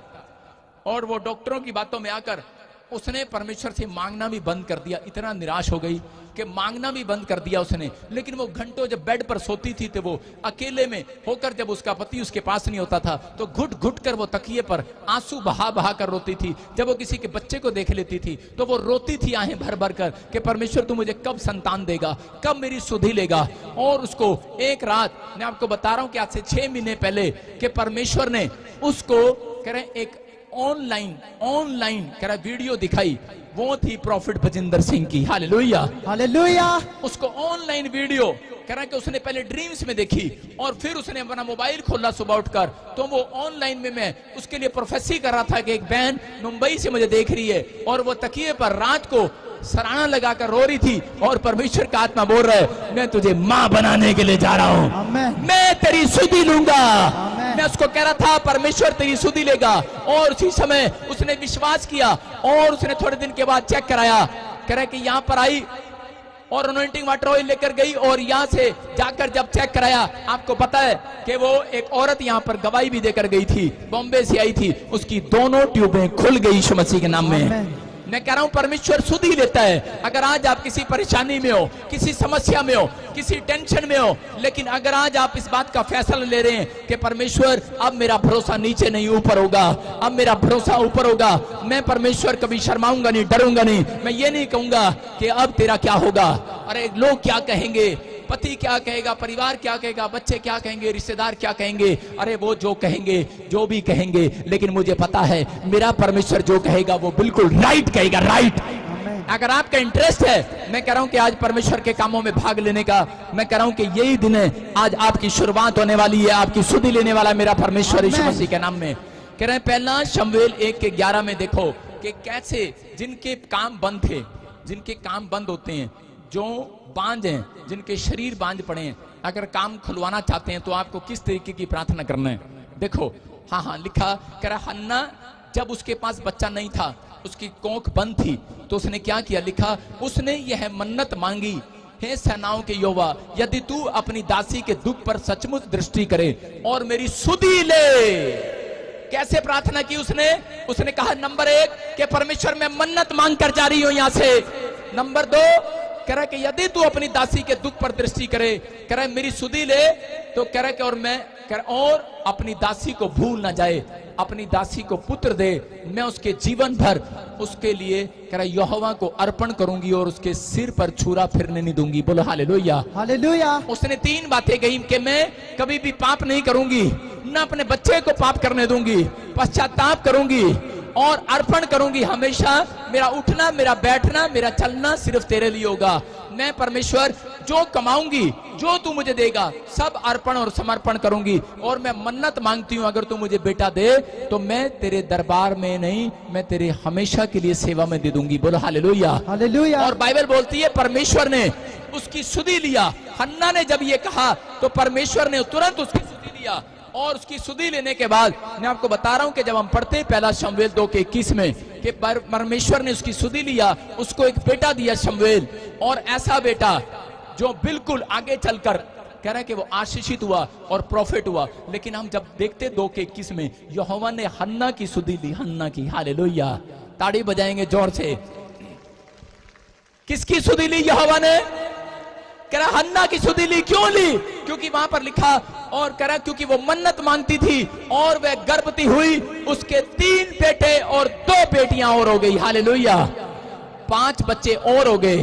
और वो डॉक्टरों की बातों में आकर उसने परमेश्वर से मांगना भी बंद कर दिया, इतना निराश हो गई कि मांगना भी बंद कर दिया उसने। लेकिन वो घंटों जब बेड पर सोती थी तो वो अकेले में होकर, जब उसका पति उसके पास नहीं होता था तो घुट घुट कर वो तकिए पर आंसू बहा बहा कर रोती थी। जब वो किसी के बच्चे को देख लेती थी तो वो रोती थी आहें भर भर कर कि परमेश्वर तू मुझे कब संतान देगा, कब मेरी सुधि लेगा। और उसको एक रात, मैं आपको बता रहा हूं कि आज से 6 महीने पहले, कि परमेश्वर ने उसको कह रहे एक ऑनलाइन कह रहा वीडियो दिखाई। वो थी प्रॉफिट भजिंदर सिंह की। Hallelujah hallelujah. उसको ऑनलाइन वीडियो कह रहा कि उसने पहले ड्रीम्स में देखी और फिर उसने अपना मोबाइल खोला सुबह उठकर, तो वो ऑनलाइन में मैं उसके लिए प्रोफेसी कर रहा था कि एक बहन मुंबई से मुझे देख रही है और वो तकिए पर रात को सराहना लगाकर रो रही थी और परमेश्वर का आत्मा बोल रहा है मैं तुझे मां बनाने के लिए जा रहा हूं, मैं तेरी सुधि लूंगा। मैं उसको कह रहा था परमेश्वर तेरी सुधि लेगा, और उसी समय उसने विश्वास किया और उसने थोड़े दिन के बाद चेक कराया, कह रहा कि यहां पर आई और अनॉइंटिंग वाटर ऑयल लेकर गई और यहां से जाकर जब चेक कराया, आपको पता है कि वो एक औरत यहां पर गवाही भी देकर गई थी, बॉम्बे से आई थी, उसकी दोनों ट्यूबें खुल गई यीशु मसीह के नाम में। मैं कह रहा हूं परमेश्वर सुधि लेता है। अगर आज आप किसी परेशानी में हो, किसी समस्या में हो, किसी टेंशन में हो, लेकिन अगर आज आप इस बात का फैसला ले रहे हैं कि परमेश्वर अब मेरा भरोसा नीचे नहीं ऊपर होगा, अब मेरा भरोसा ऊपर होगा, मैं परमेश्वर कभी शर्माऊंगा नहीं, डरूंगा नहीं, मैं ये नहीं कहूंगा कि अब तेरा क्या होगा, अरे लोग क्या कहेंगे, पति क्या कहेगा, परिवार क्या कहेगा, बच्चे क्या कहेंगे, रिश्तेदार क्या कहेंगे, अरे वो जो कहेंगे, जो भी कहेंगे, लेकिन मुझे पता है मेरा परमेश्वर जो कहेगा वो बिल्कुल राइट कहेगा, राइट। अगर आपका इंटरेस्ट है, मैं कह रहा हूं कि आज परमेश्वर के कामों में भाग लेने का, मैं कह रहा हूं कि यही दिन है, आज आपकी शुरुआत होने वाली है, आपकी सुधि लेने वाला मेरा परमेश्वर यीशु मसीह के नाम में। कह रहे हैं पहला शमूएल 1:11 में देखो कि कैसे जिनके काम बंद थे, जिनके काम बंद होते हैं, जो बांझ हैं, जिनके शरीर बांझ पड़े हैं, अगर काम खुलवाना चाहते हैं तो आपको किस तरीके की प्रार्थना करना है। देखो हाँ लिखा, कह रहा हन्ना जब उसके पास बच्चा नहीं था, उसकी कोख बंद थी, तो उसने क्या किया, लिखा उसने यह मन्नत मांगी, हे सेनाओं के यहोवा यदि तू अपनी दासी के दुख पर सचमुच दृष्टि करे और मेरी सुधि ले। कैसे प्रार्थना की उसने? उसने कहा नंबर 1 कि परमेश्वर मैं मन्नत मांग कर जा रही हूं यहां से। नंबर 2 कह रहा कि यदि तू अपनी दासी के दुख पर दृष्टि करे, कह रहा मेरी सुधि ले, तो कह रहा कि और मैं और अपनी दासी को भूल ना जाए, अपनी दासी को पुत्र दे, मैं उसके जीवन भर उसके लिए कह रहा यहोवा को अर्पण करूंगी और उसके सिर पर छुरा फिरने नहीं दूंगी। बोलो हालेलुया हालेलुया। उसने 3 बातें कही कि मैं कभी भी पाप नहीं करूंगी, न अपने बच्चे को पाप करने दूंगी, पश्चाताप करूंगी और अर्पण करूंगी। हमेशा मेरा उठना, मेरा बैठना, मेरा चलना सिर्फ तेरे लिए होगा। मैं परमेश्वर जो कमाऊंगी, जो तू मुझे देगा, सब अर्पण और समर्पण करूंगी। और मैं मन्नत मांगती हूं अगर तू मुझे बेटा दे तो मैं तेरे दरबार में नहीं, मैं तेरे हमेशा के लिए सेवा में दे दूंगी। बोलो हालेलुया हालेलुया। और बाइबल बोलती है परमेश्वर ने उसकी सुधि लिया। हन्ना ने जब ये कहा तो परमेश्वर ने तुरंत उसकी सुधि लिया। और उसकी सुधि लेने के बाद मैं आपको बता रहा हूं कि जब हम पढ़ते हैं पहला शमूएल 2:21 में कि परमेश्वर ने उसकी सुधि लिया, उसको एक बेटा दिया शमूएल, और ऐसा बेटा जो बिल्कुल आगे चलकर कह रहा है कि वो आशीषित हुआ और प्रॉफिट हुआ। लेकिन हम जब देखते 2:21 में यहोवा ने हन्ना की सुधि ली, हन्ना की। हालेलुया, ताड़ी बजाएंगे जोर से। किसकी सुधि ली यहोवा ने? कह रहा हन्ना की सुधि ली। क्यों ली? क्योंकि वहां पर लिखा, और कह रहा क्योंकि वो मन्नत मांगती थी और वह गर्भवती हुई, उसके 3 बेटे और 2 बेटियां और हो गई। हालेलुया, 5 बच्चे और हो गए।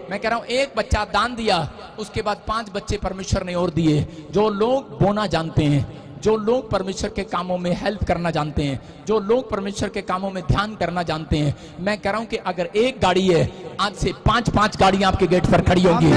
मैं कह रहा हूं 1 बच्चा दान दिया, उसके बाद 5 बच्चे परमेश्वर ने और दिए। जो लोग बोना जानते हैं, जो लोग परमेश्वर के कामों में हेल्प करना जानते हैं, जो लोग परमेश्वर के कामों में ध्यान करना जानते हैं, मैं कह रहा हूं कि अगर 1 गाड़ी है, आज से 5-5 गाड़ियां आपके गेट पर खड़ी होंगी।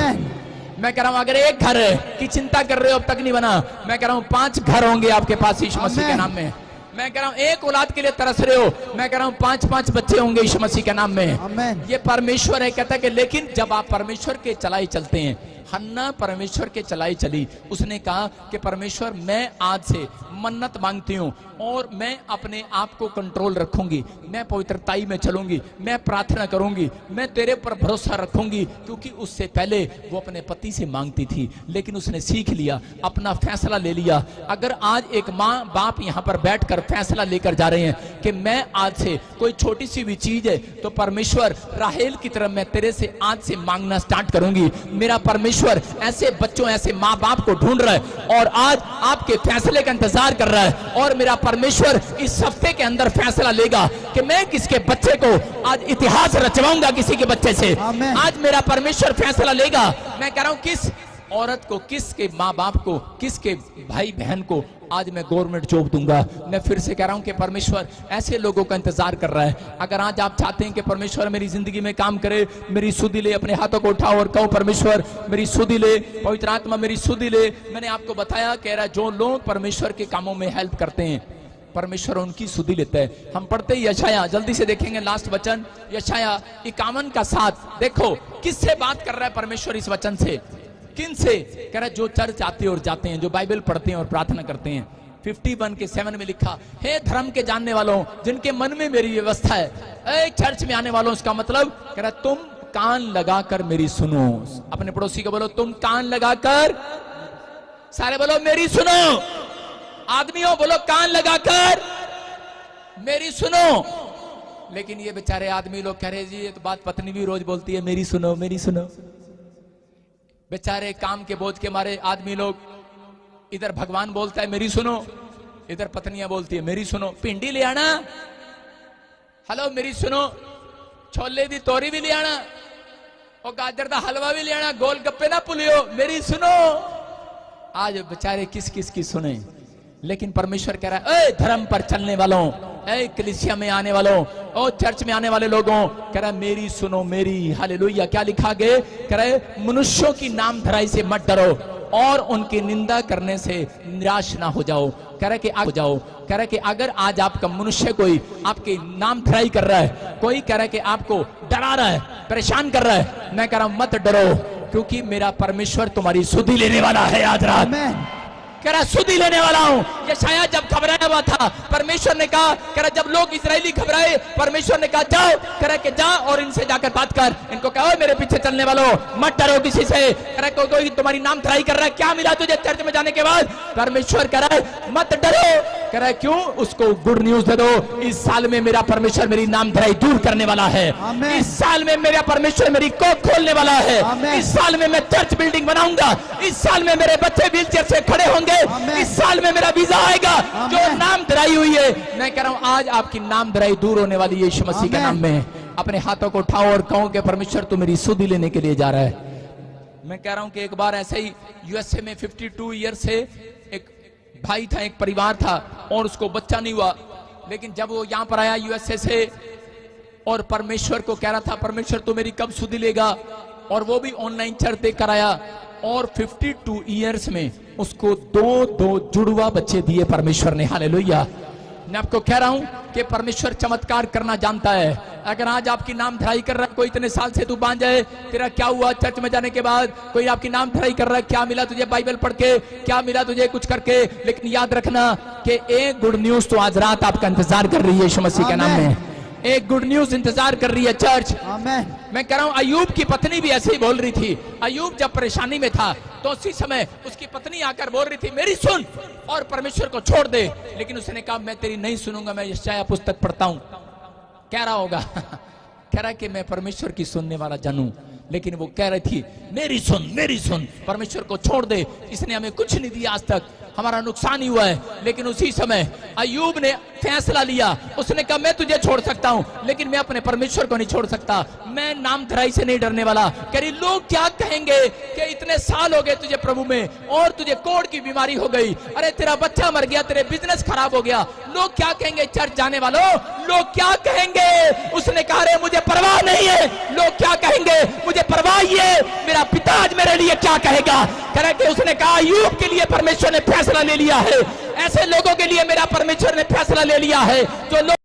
मैं कह रहा हूं अगर 1 घर की चिंता कर रहे हो, अब तक नहीं बना, मैं कह रहा हूं 5 घर होंगे आपके पास यीशु मसीह के नाम में। मैं कह रहा हूं 1 औलाद के लिए तरस रहे हो, मैं कह रहा हूं 5-5 बच्चे होंगे यीशु मसीह के नाम में। ये परमेश्वर है, कहता है कि लेकिन जब आप परमेश्वर के चलाए चलते हैं, हन्ना परमेश्वर के चलाई चली। उसने कहा कि परमेश्वर मैं आज से मन्नत मांगती हूँ और मैं अपने आप को कंट्रोल रखूंगी, मैं पवित्रताई में चलूंगी, मैं प्रार्थना करूंगी, मैं तेरे पर भरोसा रखूंगी। क्योंकि उससे पहले वो अपने पति से मांगती थी, लेकिन उसने सीख लिया, अपना फैसला ले लिया। अगर आज एक माँ बाप यहाँ पर बैठकर फैसला लेकर जा रहे हैं कि मैं आज से कोई छोटी सी भी चीज है तो परमेश्वर राहेल की तरह मैं तेरे से आज से मांगना स्टार्ट करूंगी। मेरा परमेश्वर ऐसे बच्चों, ऐसे माँ बाप को ढूंढ रहा है और आज आपके फैसले का इंतजार कर रहा है। और मेरा परमेश्वर इस हफ्ते के अंदर फैसला लेगा कि मैं किसके बच्चे को आज इतिहास रचवाऊंगा, किसी के बच्चे से। आज मेरा परमेश्वर फैसला लेगा। मैं कह रहा हूं किस औरत को, किसके माँ बाप को, किसके भाई बहन को आज मैं गवर्नमेंट जॉब दूंगा। मैं फिर से कह रहा हूं कि परमेश्वर ऐसे लोगों का इंतजार कर रहा है। अगर आज आप चाहते हैं कि परमेश्वर मेरी जिंदगी में काम करे, मेरी सुधि ले, अपने हाथों को उठाओ और कहो परमेश्वर मेरी सुधि ले, पवित्र आत्मा मेरी सुधि ले। मैंने आपको बताया, कह रहा जो लोग परमेश्वर के कामों में हेल्प करते हैं परमेश्वर उनकी सुधि लेता है। हम पढ़ते ही यशाया, जल्दी से देखेंगे लास्ट वचन, यशाया 51 का 7। देखो किससे बात कर रहा है परमेश्वर इस वचन से, किन से? कह रहा है जो चर्च आते और जाते हैं, जो बाइबल पढ़ते हैं और प्रार्थना करते हैं। 51 के 7 में लिखा, हे धर्म के जानने वालों, जिनके मन में मेरी व्यवस्था है। चर्च में आने वालों, इसका मतलब कह रहा तुम कान लगाकर मेरी सुनो। अपने पड़ोसी को बोलो तुम कान लगाकर, सारे बोलो मेरी सुनो। आदमियों बोलो कान लगाकर मेरी सुनो। लेकिन ये बेचारे आदमी लोग कह रहे जी ये तो बात पत्नी भी रोज बोलती है, मेरी सुनो मेरी सुनो। बेचारे काम के बोझ के मारे आदमी लोग, इधर भगवान बोलता है मेरी सुनो, इधर पत्नियां बोलती है मेरी सुनो। भिंडी ले आना, हेलो मेरी सुनो। छोले दी तोरी भी ले आना और गाजर का हलवा भी ले आना, गोल गप्पे ना भूलियो, मेरी सुनो। आज बेचारे किस किस की सुने। लेकिन परमेश्वर कह रहा है, धर्म पर चलने वालों, कलीसिया में आने वालों, और चर्च में आने वाले लोगों, कह रहा है मेरी सुनो मेरी। हालेलुया। क्या लिखा गया? कह रहा है मनुष्यों की नाम धराई से मत डरो और उनकी निंदा करने से निराश ना हो जाओ। कह रहा है कि हो जाओ। कह रहा है कि अगर आज आपका मनुष्य कोई आपके नाम धराई कर रहा है, कोई कह रहा है कि आपको डरा रहा है, परेशान कर रहा है, मैं कह रहा हूं मत डरो, क्योंकि मेरा परमेश्वर तुम्हारी सुधि लेने वाला है आज रात। कह रहा सुधि लेने वाला हूं। यशायाह जब घबराया हुआ था, परमेश्वर ने कहा, कह रहा जब लोग इजरायली घबराए, परमेश्वर ने कहा जाओ, कह रहा कि जा और इनसे जाकर बात कर, इनको कहो मेरे पीछे चलने वालों मत डरो किसी से। कह रहा कोई तुम्हारी नाम धराई कर रहा है, क्या मिला तुझे चर्च में जाने के बाद? परमेश्वर कह रहा है मत डरो। कह रहा है क्यों? उसको गुड न्यूज दे दो, इस साल में मेरा परमेश्वर मेरी नाम धराई दूर करने वाला है। इस साल में मेरा परमेश्वर मेरी कोख खोलने वाला है। इस साल में मैं चर्च बिल्डिंग बनाऊंगा। इस साल में मेरे बच्चे व्हीलचेयर से खड़े होंगे। इस साल में मेरा वीजा आएगा। जो नाम धराई हुई है, मैं कह रहा हूं आज आपकी नाम धराई दूर होने वाली है यीशु मसीह के नाम में। अपने हाथों को उठाओ और कहो कि परमेश्वर तू मेरी सुधि लेने के लिए जा रहा है। मैं कह रहा हूं कि एक बार ऐसे ही यूएसए में 52 ईयर से एक भाई था, एक परिवार था और उसको बच्चा नहीं हुआ। लेकिन जब वो यहां पर आया यूएसए से और परमेश्वर को कह रहा था परमेश्वर तू मेरी कब सुधि लेगा, और वो भी ऑनलाइन चर्च देख कर आया और 52 ईयर्स में उसको दो जुड़वा बच्चे दिए परमेश्वर ने। हालेलुया। मैं आपको कह रहा हूं कि परमेश्वर चमत्कार करना जानता है। अगर आज आपकी नाम धराई कर रहा है, कोई इतने साल से तू बांझ है, तेरा क्या हुआ चर्च में जाने के बाद? कोई आपकी नाम धराई कर रहा है, क्या मिला तुझे बाइबल पढ़ के, क्या मिला तुझे कुछ करके? लेकिन याद रखना कि एक गुड न्यूज तो आज रात आपका इंतजार कर रही है यीशु मसीह के नाम में। एक गुड न्यूज इंतजार कर रही है चर्च। मैं कह रहा हूं अय्यूब की पत्नी भी ऐसे ही बोल रही थी। अय्यूब जब परेशानी में था तो उसी समय उसकी पत्नी आकर बोल रही थी मेरी सुन और परमेश्वर को छोड़ दे। लेकिन उसने कहा मैं तेरी नहीं सुनूंगा, मैं यशायाह पुस्तक पढ़ता हूं। कह रहा होगा कह रहा है कि मैं परमेश्वर की सुनने वाला जानूं, लेकिन वो कह रही थी मेरी सुन, परमेश्वर को छोड़ दे। इसने हमें कुछ नहीं दिया आज तक, हमारा नुकसान ही हुआ है। लेकिन उसी समय अय्यूब ने फैसला लिया, उसने कहा मैं तुझे छोड़ सकता हूं लेकिन मैं अपने परमेश्वर को नहीं छोड़ सकता। मैं नाम धराई से नहीं डरने वाला। कह रही लोग क्या कहेंगे कि इतने साल हो गए तुझे प्रभु में और तुझे कोढ़ की बीमारी हो गई, अरे तेरा बच्चा मर गया, तेरे बिजनेस खराब हो गया, लोग क्या कहेंगे? चर्च जाने वालों लोग क्या कहेंगे? उसने कहा रे मुझे परवाह नहीं है लोग क्या कहेंगे, मुझे परवाह ये मेरा पिता आज मेरे लिए क्या कहेगा। कह रहे कि उसने कहा अय्यूब के लिए परमेश्वर ने फैसला ले लिया है। ऐसे लोगों के लिए मेरा परमेश्वर ने फैसला ले लिया है जो लोग